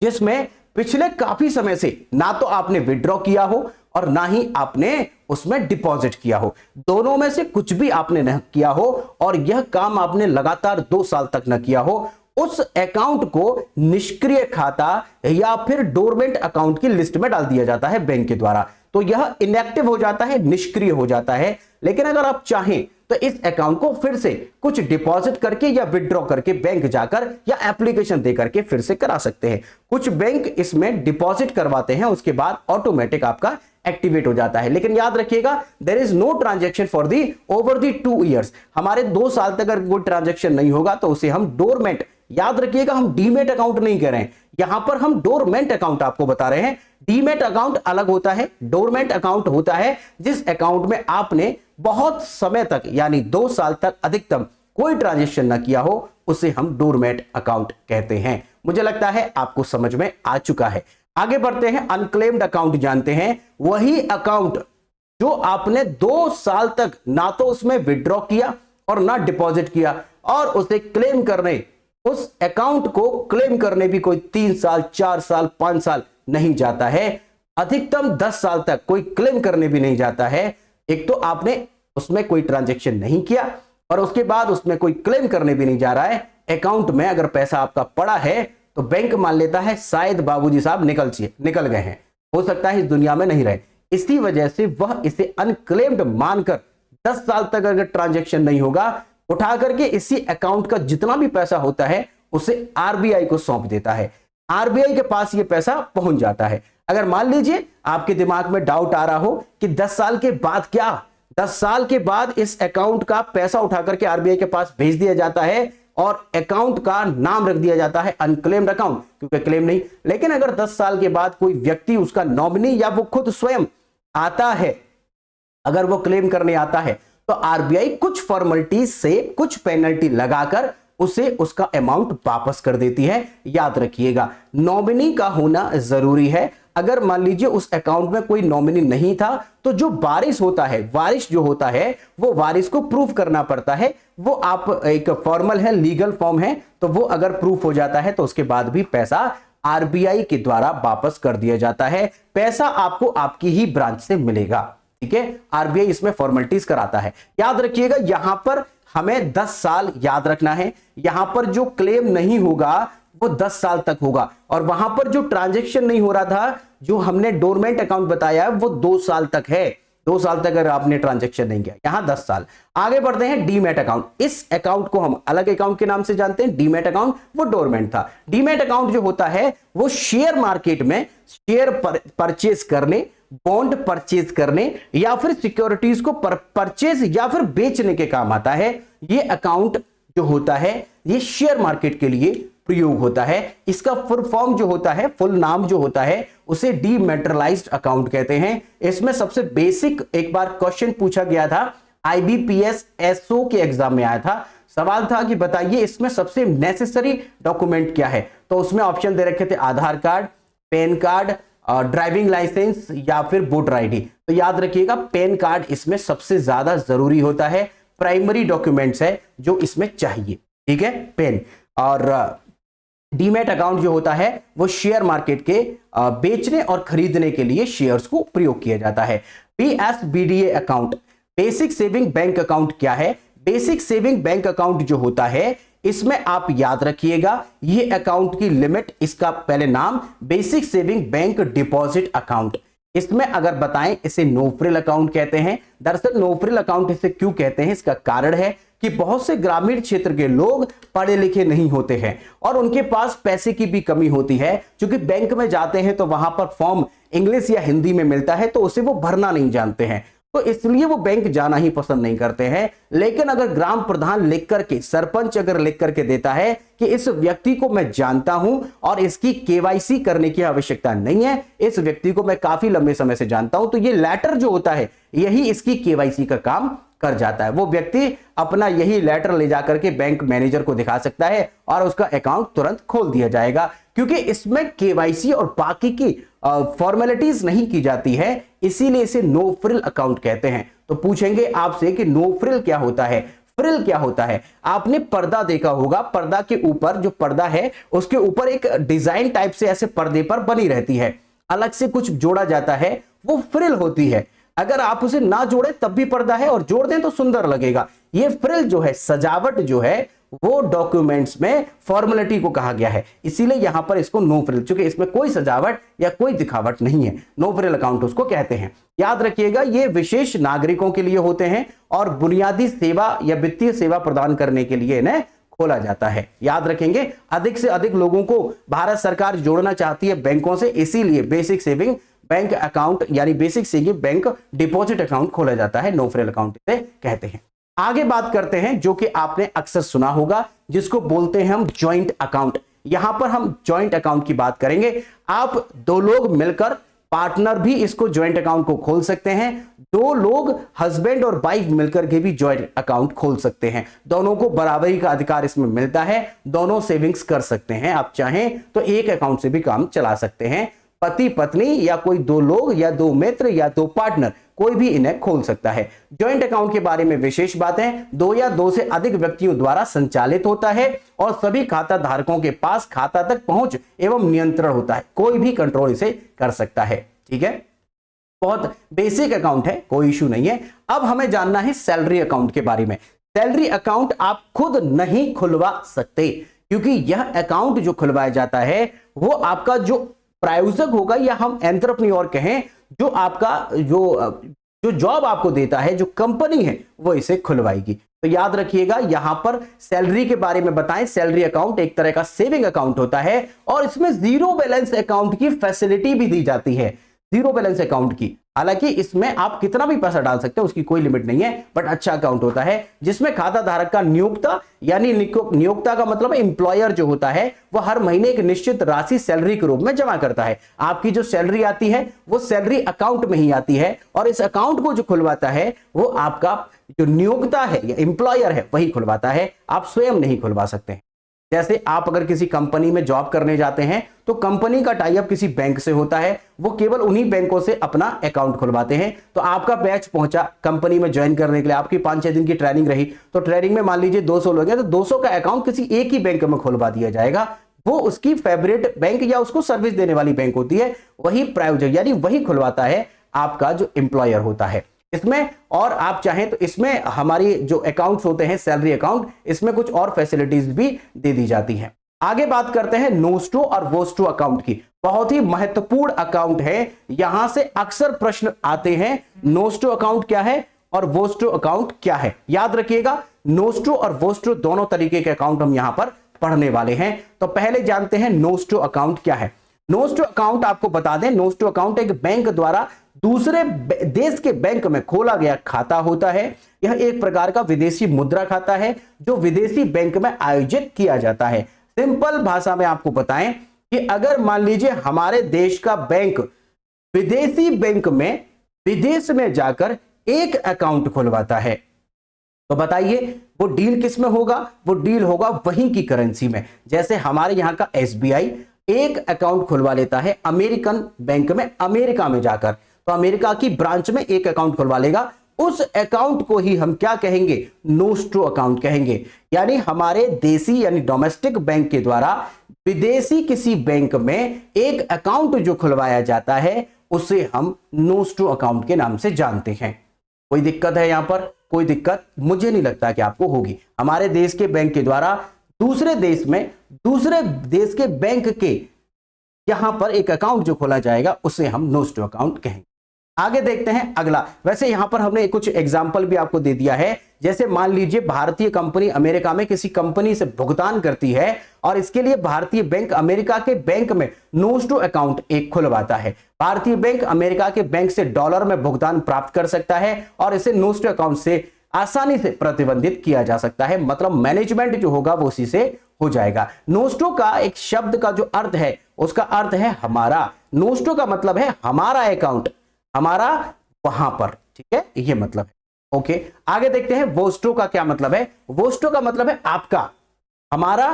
जिसमें पिछले काफी समय से ना तो आपने विड्रॉ किया हो और ना ही आपने उसमें डिपॉजिट किया हो, दोनों में से कुछ भी आपने नहीं किया हो और यह काम आपने लगातार 2 साल तक न किया हो, उस अकाउंट को निष्क्रिय खाता या फिर डोरमेंट अकाउंट की लिस्ट में डाल दिया जाता है बैंक के द्वारा। तो यह इनएक्टिव हो जाता है, निष्क्रिय हो जाता है। लेकिन अगर आप चाहें तो इस अकाउंट को फिर से कुछ डिपॉजिट करके या विड्रॉ करके बैंक जाकर या एप्लीकेशन दे करके फिर से करा सकते हैं। कुछ बैंक इसमें डिपॉजिट करवाते हैं, उसके बाद ऑटोमेटिक आपका एक्टिवेट हो जाता है। लेकिन याद रखिएगा, there is no transaction for the over the 2 years. हमारे 2 साल तक अगर कोई ट्रांजैक्शन नहीं होगा तो उसे हम डोरमेंट, याद रखिएगा हम डीमेट अकाउंट नहीं कह रहे हैं, यहां पर हम डोरमेंट अकाउंट आपको बता रहे हैं। डीमेट अकाउंट अलग होता है, डोरमेंट अकाउंट होता है जिस अकाउंट में आपने बहुत समय तक यानी 2 साल तक अधिकतम कोई ट्रांजैक्शन ना किया हो, उसे हम डोरमेंट अकाउंट कहते हैं। मुझे लगता है आपको समझ में आ चुका है। आगे बढ़ते हैं, अनक्लेम्ड अकाउंट जानते हैं। वही अकाउंट जो आपने 2 साल तक ना तो उसमें विड्रॉ किया और ना डिपॉजिट किया, और उसे क्लेम करने, उस अकाउंट को क्लेम करने भी कोई 3 साल 4 साल 5 साल नहीं जाता है, अधिकतम 10 साल तक कोई क्लेम करने भी नहीं जाता है। एक तो आपने उसमें कोई ट्रांजैक्शन नहीं किया और उसके बाद उसमें कोई क्लेम करने भी नहीं जा रहा है। अकाउंट में अगर पैसा आपका पड़ा है तो बैंक मान लेता है शायद बाबूजी साहब निकल गए हैं, हो सकता है इस दुनिया में नहीं रहे, इसी वजह से वह इसे अनक्लेम्ड मानकर 10 साल तक अगर ट्रांजैक्शन नहीं होगा, उठा करके इसी अकाउंट का जितना भी पैसा होता है उसे आरबीआई को सौंप देता है। आरबीआई के पास ये पैसा पहुंच जाता है। अगर मान लीजिए आपके दिमाग में डाउट आ रहा हो कि 10 साल के बाद क्या, 10 साल के बाद इस अकाउंट का पैसा उठा करके आरबीआई के पास भेज दिया जाता है और अकाउंट का नाम रख दिया जाता है अनक्लेम्ड अकाउंट, क्योंकि क्लेम नहीं। लेकिन अगर 10 साल के बाद कोई व्यक्ति, उसका नॉमिनी या वो खुद स्वयं आता है, अगर वो क्लेम करने आता है तो आरबीआई कुछ फॉर्मेलिटीज से कुछ पेनल्टी लगाकर उसे उसका अमाउंट वापस कर देती है। याद रखिएगा, नॉमिनी का होना जरूरी है। अगर मान लीजिए उस अकाउंट में कोई नॉमिनी नहीं था तो जो वारिस होता है, वारिस जो होता है वो वारिस को प्रूफ करना पड़ता है। वो आप एक फॉर्मल है, लीगल फॉर्म है, तो वो अगर प्रूफ हो जाता है तो उसके बाद भी पैसा आरबीआई के द्वारा वापस कर दिया जाता है। पैसा आपको आपकी ही ब्रांच से मिलेगा, ठीक है। आरबीआई इसमें फॉर्मेलिटीज कराता है। याद रखिएगा, यहां पर हमें 10 साल याद रखना है। यहां पर जो क्लेम नहीं होगा वो 10 साल तक होगा, और वहां पर जो ट्रांजैक्शन नहीं हो रहा था, जो हमने डोरमेंट अकाउंट बताया है, वो 2 साल तक है। 2 साल तक अगर आपने ट्रांजैक्शन नहीं किया, यहां 10 साल। आगे बढ़ते हैं, डीमैट अकाउंट। इस अकाउंट को हम अलग अकाउंट के नाम से जानते हैं। डीमैट अकाउंट वो डोरमेंट था। डीमैट अकाउंट जो होता है वो शेयर मार्केट में शेयर परचेज करने, बॉन्ड परचेज करने या फिर सिक्योरिटीज को परचेज या फिर बेचने के काम आता है। ये अकाउंट जो होता है ये शेयर मार्केट के लिए प्रयोग होता है। इसका फुल फॉर्म जो होता है, फुल नाम जो होता है, उसे डीमैटेरियलाइज्ड अकाउंट कहते हैं। इसमें सबसे बेसिक एक बार क्वेश्चन पूछा गया था, आईबीपीएस एसओ के एग्जाम में आया था। सवाल था कि बताइए इसमें सबसे नेसेसरी डॉक्यूमेंट क्या है, तो उसमें ऑप्शन दे रखे थे Aadhaar card, PAN card, driving licence या फिर वोटर आईडी। तो याद रखिएगा पैन कार्ड इसमें सबसे ज्यादा जरूरी होता है, प्राइमरी डॉक्यूमेंट्स है जो इसमें चाहिए, ठीक है, पेन। और डीमैट अकाउंट जो होता है वो शेयर मार्केट के बेचने और खरीदने के लिए शेयर्स को प्रयोग किया जाता है। BSBDA account, basic saving bank account क्या है? बेसिक सेविंग बैंक अकाउंट जो होता है इसमें आप याद रखिएगा ये अकाउंट की लिमिट, इसका पहले नाम basic saving bank deposit account. इसमें अगर बताएं इसे नो फ्रिल अकाउंट कहते हैं। दरअसल नो फ्रिल अकाउंट इसे क्यों कहते हैं, इसका कारण है कि बहुत से ग्रामीण क्षेत्र के लोग पढ़े लिखे नहीं होते हैं और उनके पास पैसे की भी कमी होती है। क्योंकि बैंक में जाते हैं तो वहां पर फॉर्म इंग्लिश या हिंदी में मिलता है तो उसे वो भरना नहीं जानते हैं, तो इसलिए वो बैंक जाना ही पसंद नहीं करते हैं। लेकिन अगर ग्राम प्रधान लिख करके, सरपंच अगर लिख करके देता है कि इस व्यक्ति को मैं जानता हूं और इसकी केवाईसी करने की आवश्यकता नहीं है, इस व्यक्ति को मैं काफी लंबे समय से जानता हूं, तो ये लेटर जो होता है यही इसकी केवाईसी का काम कर जाता है। वो व्यक्ति अपना यही लेटर ले जाकर के बैंक मैनेजर को दिखा सकता है और उसका अकाउंट तुरंत खोल दिया जाएगा, क्योंकि इसमें केवाईसी और बाकी की फॉर्मेलिटीज नहीं की जाती है, इसीलिए इसे नो फ्रिल अकाउंट कहते हैं। तो पूछेंगे आपसे कि नो फ्रिल क्या होता है? फ्रिल क्या होता है? आपने पर्दा देखा होगा, पर्दा के ऊपर जो पर्दा है उसके ऊपर एक डिजाइन टाइप से ऐसे पर्दे पर बनी रहती है, अलग से कुछ जोड़ा जाता है, वो फ्रिल होती है। अगर आप उसे ना जोड़े तब भी पर्दा है और जोड़ दें तो सुंदर लगेगा। ये फ्रिल जो है, सजावट जो है, वो डॉक्यूमेंट्स में फॉर्मेलिटी को कहा गया है, इसीलिए यहां पर इसको नो फ्रिल, क्योंकि इसमें कोई सजावट या कोई दिखावट नहीं है, नो फ्रिल अकाउंट उसको कहते हैं। याद रखिएगा, ये विशेष नागरिकों के लिए होते हैं और बुनियादी सेवा या वित्तीय सेवा प्रदान करने के लिए इन्हें खोला जाता है। याद रखेंगे, अधिक से अधिक लोगों को भारत सरकार जोड़ना चाहती है बैंकों से, इसीलिए बेसिक सेविंग बैंक अकाउंट यानी basic saving bank deposit account खोला जाता है, नो फ्रिल अकाउंट इसे कहते हैं। आगे बात करते हैं जो कि आपने अक्सर सुना होगा, जिसको बोलते हैं हम ज्वाइंट अकाउंट। यहां पर हम ज्वाइंट अकाउंट की बात करेंगे। आप दो लोग मिलकर, पार्टनर भी इसको ज्वाइंट अकाउंट को खोल सकते हैं, दो लोग हस्बैंड और वाइफ मिलकर के भी ज्वाइंट अकाउंट खोल सकते हैं। दोनों को बराबरी का अधिकार इसमें मिलता है, दोनों सेविंग्स कर सकते हैं। आप चाहें तो एक अकाउंट से भी काम चला सकते हैं। पति पत्नी या कोई दो लोग या दो मित्र या दो पार्टनर, कोई भी इन्हें खोल सकता है। ज्वाइंट अकाउंट के बारे में विशेष बातें, दो या दो से अधिक व्यक्तियों द्वारा संचालित होता है और सभी खाता धारकों के पास खाता तक पहुंच एवं नियंत्रण होता है, कोई भी कंट्रोल इसे कर सकता है। ठीक है, बहुत बेसिक अकाउंट है, कोई इशू नहीं है। अब हमें जानना है सैलरी अकाउंट के बारे में। सैलरी अकाउंट आप खुद नहीं खुलवा सकते, क्योंकि यह अकाउंट जो खुलवाया जाता है वो आपका जो प्रायोजक होगा या हम एंटरप्रेन्योर कहें, जो आपका जो जॉब आपको देता है, जो कंपनी है, वो इसे खुलवाएगी। तो याद रखिएगा, यहां पर सैलरी के बारे में बताएं, सैलरी अकाउंट एक तरह का सेविंग अकाउंट होता है और इसमें जीरो बैलेंस अकाउंट की फैसिलिटी भी दी जाती है, जीरो बैलेंस अकाउंट की। हालांकि इसमें आप कितना भी पैसा डाल सकते हैं, उसकी कोई लिमिट नहीं है, बट अच्छा अकाउंट होता है जिसमें खाता धारक का नियोक्ता यानी नियोक्ता का मतलब एम्प्लॉयर जो होता है, वो हर महीने एक निश्चित राशि सैलरी के रूप में जमा करता है। आपकी जो सैलरी आती है वो सैलरी अकाउंट में ही आती है और इस अकाउंट को जो खुलवाता है वो आपका जो नियोक्ता है या एम्प्लॉयर है वही खुलवाता है, आप स्वयं नहीं खुलवा सकते हैं। जैसे आप अगर किसी कंपनी में जॉब करने जाते हैं तो कंपनी का टाई अप किसी बैंक से होता है, वो केवल उन्हीं बैंकों से अपना अकाउंट खुलवाते हैं। तो आपका बैच पहुंचा कंपनी में ज्वाइन करने के लिए, आपकी 5-6 दिन की ट्रेनिंग रही, तो ट्रेनिंग में मान लीजिए 200 लोग हैं, तो 200 का अकाउंट किसी एक ही बैंक में खुलवा दिया जाएगा। वो उसकी फेवरेट बैंक या उसको सर्विस देने वाली बैंक होती है, वही प्रायोजक यानी वही खुलवाता है आपका जो एम्प्लॉयर होता है इसमें। और आप चाहें तो इसमें हमारी जो अकाउंट्स होते हैं सैलरी अकाउंट, इसमें कुछ और फैसिलिटीज भी दे दी जाती हैं। आगे बात करते हैं नोस्ट्रो और वोस्ट्रो अकाउंट की। बहुत ही महत्वपूर्ण अकाउंट है, यहां से अक्सर प्रश्न आते हैं, नोस्ट्रो अकाउंट क्या है और वोस्ट्रो अकाउंट क्या है। याद रखिएगा, नोस्ट्रो और वोस्ट्रो दोनों तरीके के अकाउंट हम यहां पर पढ़ने वाले हैं। तो पहले जानते हैं नोस्ट्रो अकाउंट क्या है। नोस्ट्रो अकाउंट आपको बता दें, नोस्ट्रो अकाउंट एक बैंक द्वारा दूसरे देश के बैंक में खोला गया खाता होता है। यह एक प्रकार का विदेशी मुद्रा खाता है जो विदेशी बैंक में आयोजित किया जाता है। सिंपल भाषा में आपको बताएं कि अगर मान लीजिए हमारे देश का बैंक विदेशी बैंक में विदेश में जाकर एक अकाउंट खुलवाता है, तो बताइए वो डील किस में होगा? वो डील होगा वहीं की करेंसी में। जैसे हमारे यहां का एसबीआई एक अकाउंट खुलवा लेता है अमेरिकन बैंक में, अमेरिका में जाकर, तो अमेरिका की ब्रांच में एक अकाउंट खुलवा लेगा, उस अकाउंट को ही हम क्या कहेंगे? नोस्ट्रो अकाउंट कहेंगे। यानी हमारे देसी यानी डोमेस्टिक बैंक के द्वारा विदेशी किसी बैंक में एक अकाउंट जो खुलवाया जाता है उसे हम नोस्ट्रो अकाउंट के नाम से जानते हैं। कोई दिक्कत है यहां पर? कोई दिक्कत मुझे नहीं लगता कि आपको होगी। हमारे देश के बैंक के द्वारा दूसरे देश में दूसरे देश के बैंक के यहां पर एक अकाउंट जो खोला जाएगा उसे हम नोस्ट्रो अकाउंट कहेंगे। आगे देखते हैं अगला। वैसे यहां पर हमने कुछ एग्जाम्पल भी आपको दे दिया है। जैसे मान लीजिए भारतीय कंपनी अमेरिका में किसी कंपनी से भुगतान करती है और इसके लिए भारतीय बैंक अमेरिका के बैंक में नोस्ट्रो अकाउंट एक खुलवाता है। भारतीय बैंक अमेरिका के बैंक से डॉलर में भुगतान प्राप्त कर सकता है और इसे नोस्ट्रो अकाउंट से आसानी से प्रतिबंधित किया जा सकता है, मतलब मैनेजमेंट जो होगा वो उसी से हो जाएगा। नोस्ट्रो का एक शब्द का जो अर्थ है उसका अर्थ है हमारा। नोस्ट्रो का मतलब है हमारा अकाउंट, हमारा वहां पर, ठीक है, ये मतलब है। ओके, आगे देखते हैं वोस्ट्रो का क्या मतलब है। वोस्ट्रो का मतलब है आपका, हमारा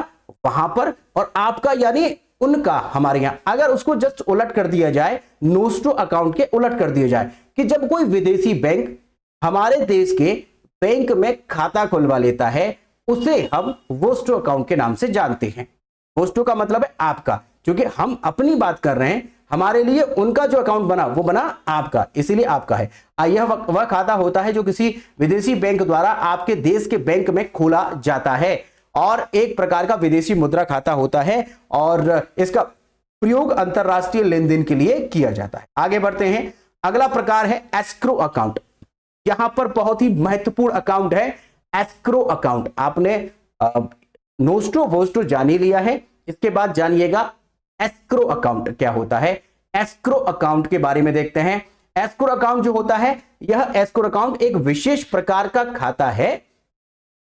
वहां पर, और आपका यानी उनका हमारे यहां। अगर उसको जस्ट उलट कर दिया जाए, नोस्ट्रो अकाउंट के उलट कर दिया जाए कि जब कोई विदेशी बैंक हमारे देश के बैंक में खाता खुलवा लेता है उसे हम वोस्टो अकाउंट के नाम से जानते हैं। वोस्टो का मतलब है आपका, क्योंकि हम अपनी बात कर रहे हैं, हमारे लिए उनका जो अकाउंट बना वो बना आपका, इसीलिए आपका है। यह वह खाता होता है जो किसी विदेशी बैंक द्वारा आपके देश के बैंक में खोला जाता है और एक प्रकार का विदेशी मुद्रा खाता होता है और इसका प्रयोग अंतरराष्ट्रीय लेन देन के लिए किया जाता है। आगे बढ़ते हैं, अगला प्रकार है एस्क्रो अकाउंट। यहां पर बहुत ही महत्वपूर्ण अकाउंट है एस्क्रो अकाउंट। आपने नोस्ट्रो वोस्ट्रो जान ही लिया है, इसके बाद जानिएगा एस्क्रो अकाउंट क्या होता है। एस्क्रो अकाउंट के बारे में देखते हैं। एस्क्रो अकाउंट जो होता है, यह एस्क्रो अकाउंट एक विशेष प्रकार का खाता है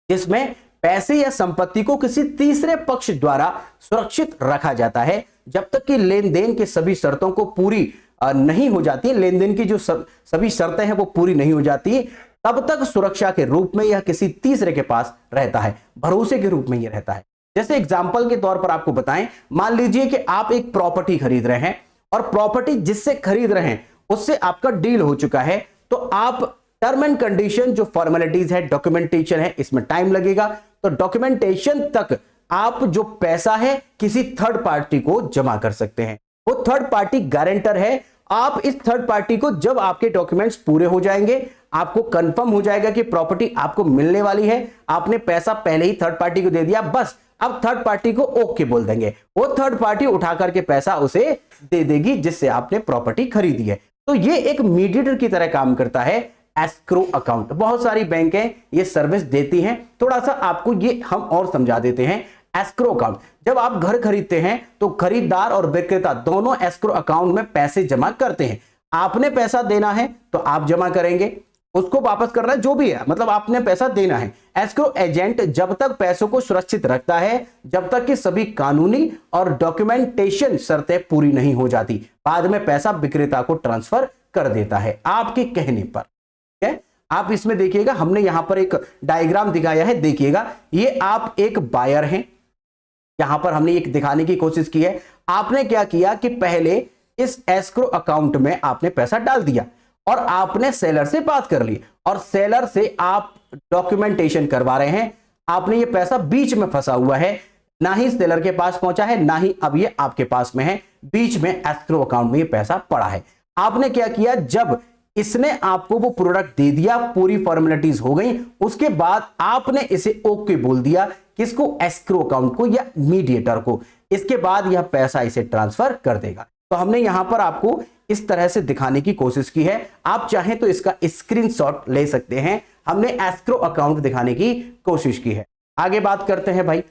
जिसमें पैसे या संपत्ति को किसी तीसरे पक्ष द्वारा सुरक्षित रखा जाता है जब तक कि लेन देन के सभी शर्तों को पूरी नहीं हो जाती है। लेन देन की जो सभी शर्तें हैं वो पूरी नहीं हो जाती, तब तक सुरक्षा के रूप में यह किसी तीसरे के पास रहता है, भरोसे के रूप में यह रहता है। जैसे एग्जाम्पल के तौर पर आपको बताएं, मान लीजिए कि आप एक प्रॉपर्टी खरीद रहे हैं और प्रॉपर्टी जिससे खरीद रहे हैं उससे आपका डील हो चुका है, तो आप टर्म एंड कंडीशन जो फॉर्मेलिटीज है, डॉक्यूमेंटेशन है, इसमें टाइम लगेगा, तो डॉक्यूमेंटेशन तक आप जो पैसा है किसी थर्ड पार्टी को जमा कर सकते हैं। वो थर्ड पार्टी गारंटर है। आप इस थर्ड पार्टी को जब आपके डॉक्यूमेंट्स पूरे हो जाएंगे, आपको कंफर्म हो जाएगा कि प्रॉपर्टी आपको मिलने वाली है, आपने पैसा पहले ही थर्ड पार्टी को दे दिया, बस अब थर्ड पार्टी को ओके बोल देंगे, वो थर्ड पार्टी उठा करके पैसा उसे दे देगी जिससे आपने प्रॉपर्टी खरीदी है। तो ये एक मीडिएटर की तरह काम करता है एस्क्रो अकाउंट। बहुत सारी बैंकें ये सर्विस देती हैं। थोड़ा सा आपको ये हम और समझा देते हैं। एस्क्रो अकाउंट, जब आप घर खरीदते हैं तो खरीदार और विक्रेता दोनों एस्क्रो अकाउंट में पैसे जमा करते हैं। आपने पैसा देना है तो आप जमा करेंगे, उसको वापस करना है, जो भी है, मतलब आपने पैसा देना है। एस्क्रो एजेंट जब तक पैसों को सुरक्षित रखता है जब तक कि सभी कानूनी और डॉक्यूमेंटेशन शर्तें पूरी नहीं हो जाती, बाद में पैसा विक्रेता को ट्रांसफर कर देता है आपके कहने पर। आप इसमें देखिएगा, हमने यहां पर एक डायग्राम दिखाया है, देखिएगा, ये आप एक बायर हैं, यहां पर हमने एक दिखाने की कोशिश की है। आपने क्या किया कि पहले इस एस्क्रो अकाउंट में आपने पैसा डाल दिया और आपने सेलर से बात कर ली और सेलर से आप डॉक्यूमेंटेशन करवा रहे हैं। आपने ये पैसा बीच में फंसा हुआ है, ना ही सेलर के पास पहुंचा है, ना ही अब ये आपके पास में है, बीच में एस्क्रो अकाउंट में ये पैसा पड़ा है। आपने क्या किया, जब इसने आपको वो प्रोडक्ट दे दिया, पूरी फॉर्मेलिटीज हो गई, उसके बाद आपने इसे ओके बोल दिया, किसको, एस्क्रो अकाउंट को या मीडिएटर को। इसके बाद यह पैसा इसे ट्रांसफर कर देगा। तो हमने यहां पर आपको इस तरह से दिखाने की कोशिश की है। आप चाहें तो इसका स्क्रीनशॉट ले सकते हैं। हमने एस्क्रो अकाउंट दिखाने की कोशिश की है। आगे बात करते हैं भाई,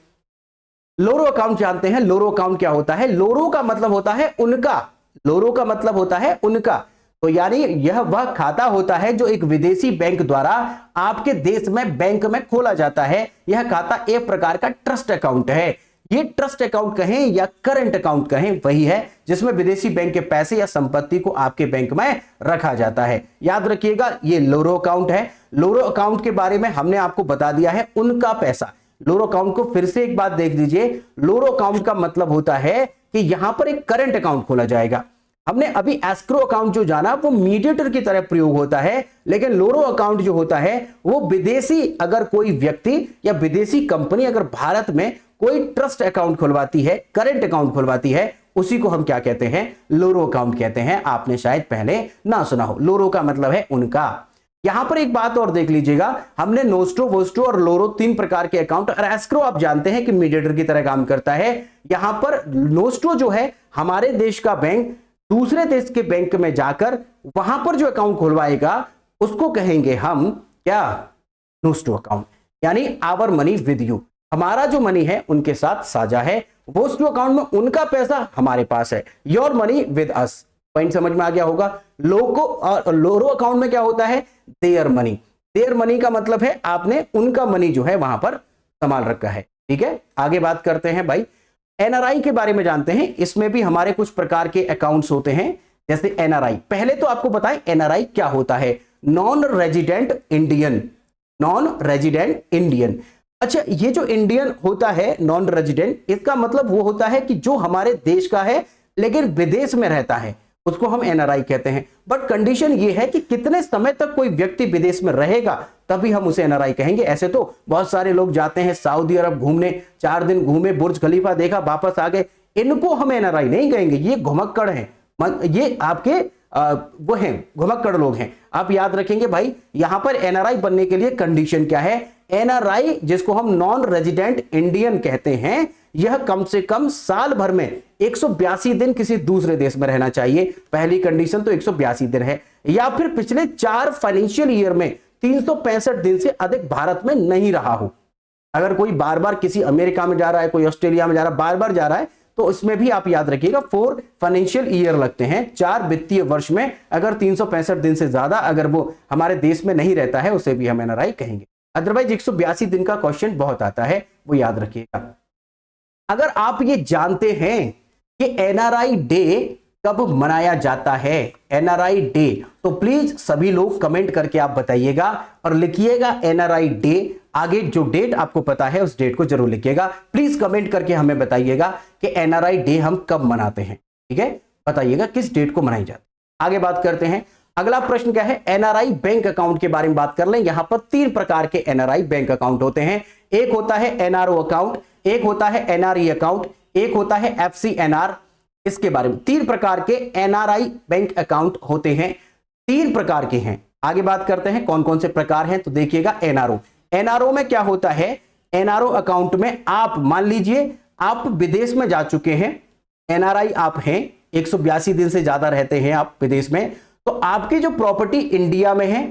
लोरो अकाउंट जानते हैं। लोरो अकाउंट क्या होता है? लोरो का मतलब होता है उनका, लोरो का मतलब होता है उनका। तो यानी यह वह खाता होता है जो एक विदेशी बैंक द्वारा आपके देश में बैंक में खोला जाता है। यह खाता एक प्रकार का ट्रस्ट अकाउंट है। ये ट्रस्ट अकाउंट कहें या करंट अकाउंट कहें, वही है जिसमें विदेशी बैंक के पैसे या संपत्ति को आपके बैंक में रखा जाता है। याद रखिएगा, ये लोरो अकाउंट है। लोरो अकाउंट के बारे में हमने आपको बता दिया है, उनका पैसा। लोरो अकाउंट को फिर से एक बात देख लीजिए, लोरो अकाउंट का मतलब होता है कि यहां पर एक करंट अकाउंट खोला जाएगा। हमने अभी एस्क्रो अकाउंट जो जाना वो मीडिएटर की तरह प्रयोग होता है, लेकिन लोरो अकाउंट जो होता है वो विदेशी, अगर कोई व्यक्ति या विदेशी कंपनी अगर भारत में कोई ट्रस्ट अकाउंट खुलवाती है, करंट अकाउंट खुलवाती है, उसी को हम क्या कहते हैं, लोरो अकाउंट कहते हैं। आपने शायद पहले ना सुना हो। लोरो का मतलब है उनका। यहां पर एक बात और देख लीजिएगा, हमने नोस्ट्रो, वोस्ट्रो और लोरो तीन प्रकार के अकाउंट, और एस्क्रो आप जानते हैं कि मीडिएटर की तरह काम करता है। यहां पर नोस्ट्रो जो है हमारे देश का बैंक दूसरे देश के बैंक में जाकर वहां पर जो अकाउंट खुलवाएगा उसको कहेंगे हम क्या, नोस्ट्रो अकाउंट, यानी आवर मनी विद यू, हमारा जो मनी है उनके साथ साझा है। वोस्ट्रो अकाउंट में उनका पैसा हमारे पास है, your money with us. Point समझ में आ गया होगा। लोरो अकाउंट में क्या होता है, देयर मनी। देयर मनी का मतलब है आपने उनका मनी जो है वहां पर संभाल रखा है। ठीक है, आगे बात करते हैं भाई, एनआरआई के बारे में जानते हैं। इसमें भी हमारे कुछ प्रकार के अकाउंट्स होते हैं, जैसे एनआरआई। पहले तो आपको बताएं एनआरआई क्या होता है, non resident Indian. Non resident Indian, अच्छा, ये जो इंडियन होता है नॉन रेजिडेंट, इसका मतलब वो होता है कि जो हमारे देश का है लेकिन विदेश में रहता है, उसको हम एनआरआई कहते हैं। बट कंडीशन ये है कि कितने समय तक कोई व्यक्ति विदेश में रहेगा तभी हम उसे एनआरआई कहेंगे। ऐसे तो बहुत सारे लोग जाते हैं सऊदी अरब घूमने, 4 दिन घूमे, बुर्ज खलीफा देखा, वापस आ गए, इनको हम एनआरआई नहीं कहेंगे, ये घुमक्कड़ हैं, ये आपके वो हैं, घुमक्कड़ लोग हैं। आप याद रखेंगे भाई, यहां पर एनआरआई बनने के लिए कंडीशन क्या है। एनआरआई जिसको हम नॉन रेजिडेंट इंडियन कहते हैं, यह कम से कम साल भर में 182 दिन किसी दूसरे देश में रहना चाहिए। पहली कंडीशन तो 182 दिन है, या फिर पिछले 4 फाइनेंशियल ईयर में 365 दिन से अधिक भारत में नहीं रहा हो। अगर कोई बार बार किसी अमेरिका में जा रहा है, कोई ऑस्ट्रेलिया में जा रहा है, बार बार जा रहा है, तो इसमें भी आप याद रखिएगा 4 फाइनेंशियल ईयर लगते हैं। 4 वित्तीय वर्ष में अगर 365 दिन से ज्यादा अगर वो हमारे देश में नहीं रहता है, उसे भी हम एनआरआई कहेंगे। अदरवाइज 182 दिन का क्वेश्चन बहुत आता है, वो याद रखिएगा। अगर आप ये जानते हैं कि एनआरआई डे कब मनाया जाता है, एनआरआई डे, तो प्लीज सभी लोग कमेंट करके आप बताइएगा और लिखिएगा एनआरआई डे। आगे जो डेट आपको पता है उस डेट को जरूर लिखिएगा। प्लीज कमेंट करके हमें बताइएगा कि एनआरआई डे हम कब मनाते हैं। ठीक है, बताइएगा किस डेट को मनाई जाती है। आगे बात करते हैं, अगला प्रश्न क्या है, एनआरआई बैंक अकाउंट के बारे में बात कर लें। यहां पर 3 प्रकार के एनआरआई बैंक अकाउंट होते हैं। एक होता है एनआरओ अकाउंट, एक होता है एनआरई अकाउंट, एक होता है एफसीएनआर। इसके बारे में 3 प्रकार के एनआरआई बैंक अकाउंट होते हैं, 3 प्रकार के हैं। आगे बात करते हैं कौन कौन से प्रकार हैं, तो देखिएगा एनआरओ। एनआरओ में क्या होता है, एनआरओ अकाउंट में आप मान लीजिए आप विदेश में जा चुके हैं, एनआरआई आप हैं, 182 दिन से ज्यादा रहते हैं आप विदेश में, तो आपकी जो प्रॉपर्टी इंडिया में है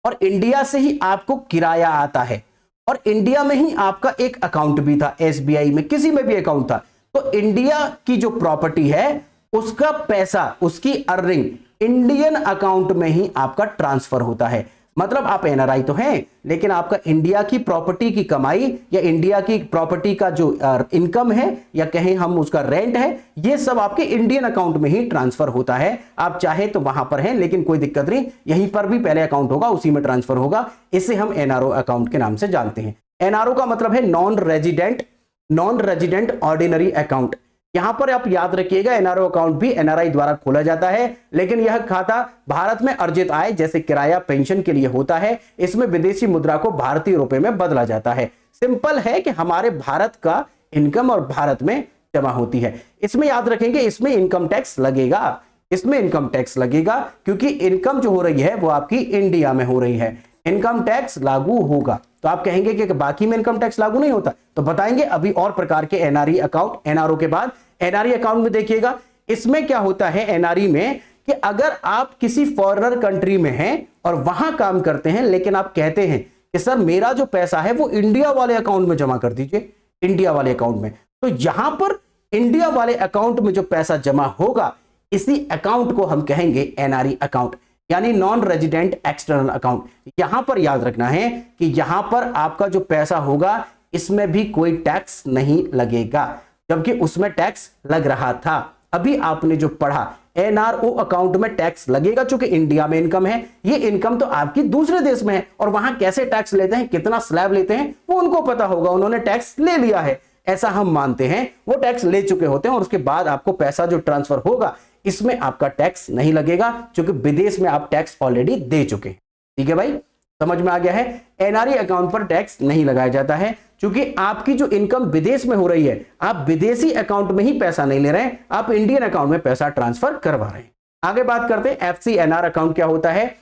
और इंडिया से ही आपको किराया आता है और इंडिया में ही आपका एक अकाउंट भी था, एसबीआई में, किसी में भी अकाउंट था, तो इंडिया की जो प्रॉपर्टी है उसका पैसा, उसकी अर्निंग इंडियन अकाउंट में ही आपका ट्रांसफर होता है। मतलब आप एनआरआई तो हैं, लेकिन आपका इंडिया की प्रॉपर्टी की कमाई या इंडिया की प्रॉपर्टी का जो इनकम है या कहें हम उसका रेंट है, ये सब आपके इंडियन अकाउंट में ही ट्रांसफर होता है। आप चाहे तो वहां पर हैं, लेकिन कोई दिक्कत नहीं, यहीं पर भी पहले अकाउंट होगा, उसी में ट्रांसफर होगा। इसे हम एनआरओ अकाउंट के नाम से जानते हैं। एनआरओ का मतलब है नॉन रेजिडेंट ऑर्डिनरी अकाउंट। यहां पर आप याद रखिएगा, एनआरओ अकाउंट भी एनआरआई द्वारा खोला जाता है, लेकिन यह खाता भारत में अर्जित आय जैसे किराया, पेंशन के लिए होता है। इसमें विदेशी मुद्रा को भारतीय रुपए में बदला जाता है। सिंपल है कि हमारे भारत का इनकम और भारत में जमा होती है। इसमें याद रखेंगे, इसमें इनकम टैक्स लगेगा, इसमें इनकम टैक्स लगेगा, क्योंकि इनकम जो हो रही है वो आपकी इंडिया में हो रही है, इनकम टैक्स लागू होगा। तो आप कहेंगे कि बाकी में इनकम टैक्स लागू नहीं होता, तो बताएंगे अभी और प्रकार के एनआरई अकाउंट। एनआरओ के बाद एनआरई अकाउंट में देखिएगा, इसमें क्या होता है एनआरई में कि अगर आप किसी फॉरेनर कंट्री में हैं और वहां काम करते हैं, लेकिन आप कहते हैं कि सर मेरा जो पैसा है वो इंडिया वाले अकाउंट में जमा कर दीजिए, इंडिया वाले अकाउंट में, तो यहां पर इंडिया वाले अकाउंट में जो पैसा जमा होगा, इसी अकाउंट को हम कहेंगे एनआरई अकाउंट, यानी नॉन रेजिडेंट एक्सटर्नल अकाउंट। यहां पर याद रखना है कि यहां पर आपका जो पैसा होगा इसमें भी कोई टैक्स नहीं लगेगा, जबकि उसमें टैक्स लग रहा था। अभी आपने जो पढ़ा एनआरओ अकाउंट में टैक्स लगेगा, चूंकि इंडिया में इनकम है, ये इनकम तो आपकी दूसरे देश में है और वहां कैसे टैक्स लेते हैं, कितना स्लैब लेते हैं वो उनको पता होगा, उन्होंने टैक्स ले लिया है, ऐसा हम मानते हैं। वो टैक्स ले चुके होते हैं और उसके बाद आपको पैसा जो ट्रांसफर होगा इसमें आपका टैक्स नहीं लगेगा, क्योंकि विदेश में आप टैक्स ऑलरेडी दे चुके हैं। ठीक है भाई, समझ में आ गया है। एनआरई अकाउंट पर टैक्स नहीं लगाया जाता है, क्योंकि आपकी जो इनकम विदेश में हो रही है, आप विदेशी अकाउंट में ही पैसा नहीं ले रहे हैं, आप इंडियन अकाउंट में पैसा ट्रांसफर करवा रहे हैं। आगे बात करते हैं एफसीएनआर अकाउंट क्या होता है।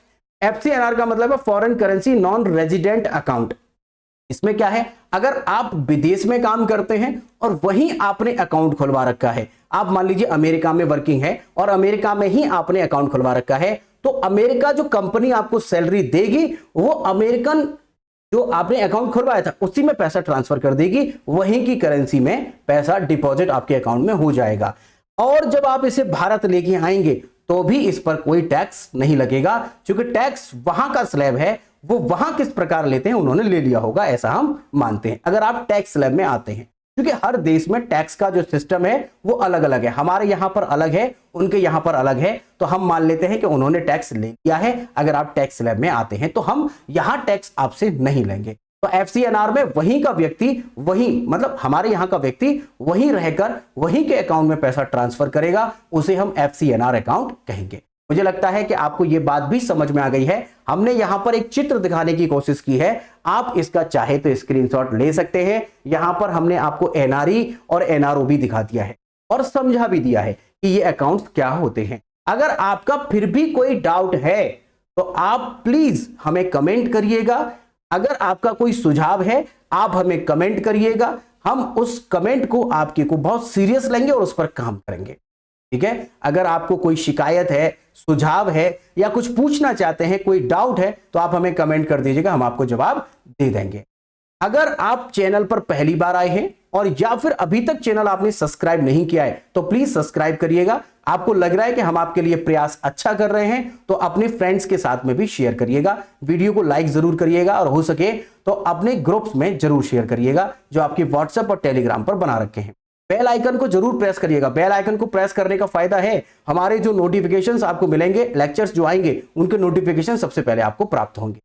एफसीएनआर का मतलब है foreign currency non resident account. इसमें क्या है, अगर आप विदेश में काम करते हैं और वहीं आपने अकाउंट खुलवा रखा है, आप मान लीजिए अमेरिका में वर्किंग है और अमेरिका में ही आपने अकाउंट खुलवा रखा है, तो अमेरिका जो कंपनी आपको सैलरी देगी वो अमेरिकन जो आपने अकाउंट खुलवाया था उसी में पैसा ट्रांसफर कर देगी, वहीं की करेंसी में पैसा डिपॉजिट आपके अकाउंट में हो जाएगा। और जब आप इसे भारत लेके आएंगे तो भी इस पर कोई टैक्स नहीं लगेगा, क्योंकि टैक्स वहां का स्लैब है, वो वहां किस प्रकार लेते हैं उन्होंने ले लिया होगा, ऐसा हम मानते हैं। अगर आप टैक्स स्लैब में आते हैं, क्योंकि हर देश में टैक्स का जो सिस्टम है वो अलग अलग है, हमारे यहां पर अलग है, उनके यहां पर अलग है, तो हम मान लेते हैं कि उन्होंने टैक्स ले लिया है। अगर आप टैक्स स्लैब में आते हैं तो हम यहां टैक्स आपसे नहीं लेंगे। तो FCNR में वहीं का व्यक्ति, वहीं मतलब हमारे यहां का व्यक्ति वहीं रहकर वहीं के अकाउंट में पैसा ट्रांसफर करेगा, उसे हम FCNR अकाउंट कहेंगे। मुझे लगता है कि आपको यह बात भी समझ में आ गई है। हमने यहां पर एक चित्र दिखाने की कोशिश की है, आप इसका चाहे तो स्क्रीनशॉट ले सकते हैं। यहां पर हमने आपको NRE और NRO भी दिखा दिया है और समझा भी दिया है कि ये अकाउंट्स क्या होते हैं। अगर आपका फिर भी कोई डाउट है तो आप प्लीज हमें कमेंट करिएगा। अगर आपका कोई सुझाव है आप हमें कमेंट करिएगा, हम उस कमेंट को आपके को बहुत सीरियस लेंगे और उस पर काम करेंगे। ठीक है, अगर आपको कोई शिकायत है, सुझाव है या कुछ पूछना चाहते हैं, कोई डाउट है तो आप हमें कमेंट कर दीजिएगा, हम आपको जवाब दे देंगे। अगर आप चैनल पर पहली बार आए हैं और या फिर अभी तक चैनल आपने सब्सक्राइब नहीं किया है तो प्लीज सब्सक्राइब करिएगा। आपको लग रहा है कि हम आपके लिए प्रयास अच्छा कर रहे हैं तो अपने फ्रेंड्स के साथ में भी शेयर करिएगा, वीडियो को लाइक जरूर करिएगा और हो सके तो अपने ग्रुप्स में जरूर शेयर करिएगा जो आपके व्हाट्सएप और टेलीग्राम पर बना रखे हैं। बेल आइकन को जरूर प्रेस करिएगा। बेल आइकन को प्रेस करने का फायदा है हमारे जो नोटिफिकेशंस आपको मिलेंगे, लेक्चर्स जो आएंगे उनके नोटिफिकेशन सबसे पहले आपको प्राप्त होंगे।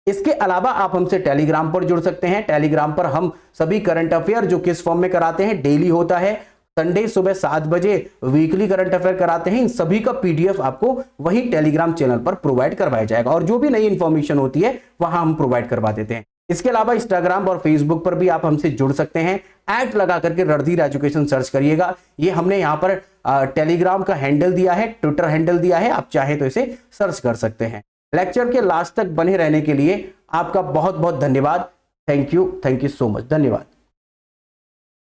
इसके अलावा आप हमसे टेलीग्राम पर जुड़ सकते हैं। टेलीग्राम पर हम सभी करंट अफेयर जो किस फॉर्म में कराते हैं, डेली होता है, संडे सुबह 7 बजे वीकली करंट अफेयर कराते हैं। इन सभी का PDF आपको वही टेलीग्राम चैनल पर प्रोवाइड करवाया जाएगा और जो भी नई इंफॉर्मेशन होती है वहां हम प्रोवाइड करवा देते हैं। इसके अलावा इंस्टाग्राम और फेसबुक पर भी आप हमसे जुड़ सकते हैं। ऐड लगा करके रणधीर एजुकेशन सर्च करिएगा। ये हमने यहाँ पर टेलीग्राम का हैंडल दिया है, ट्विटर हैंडल दिया है, आप चाहे तो इसे सर्च कर सकते हैं। लेक्चर के लास्ट तक बने रहने के लिए आपका बहुत बहुत धन्यवाद। Thank you so much. धन्यवाद।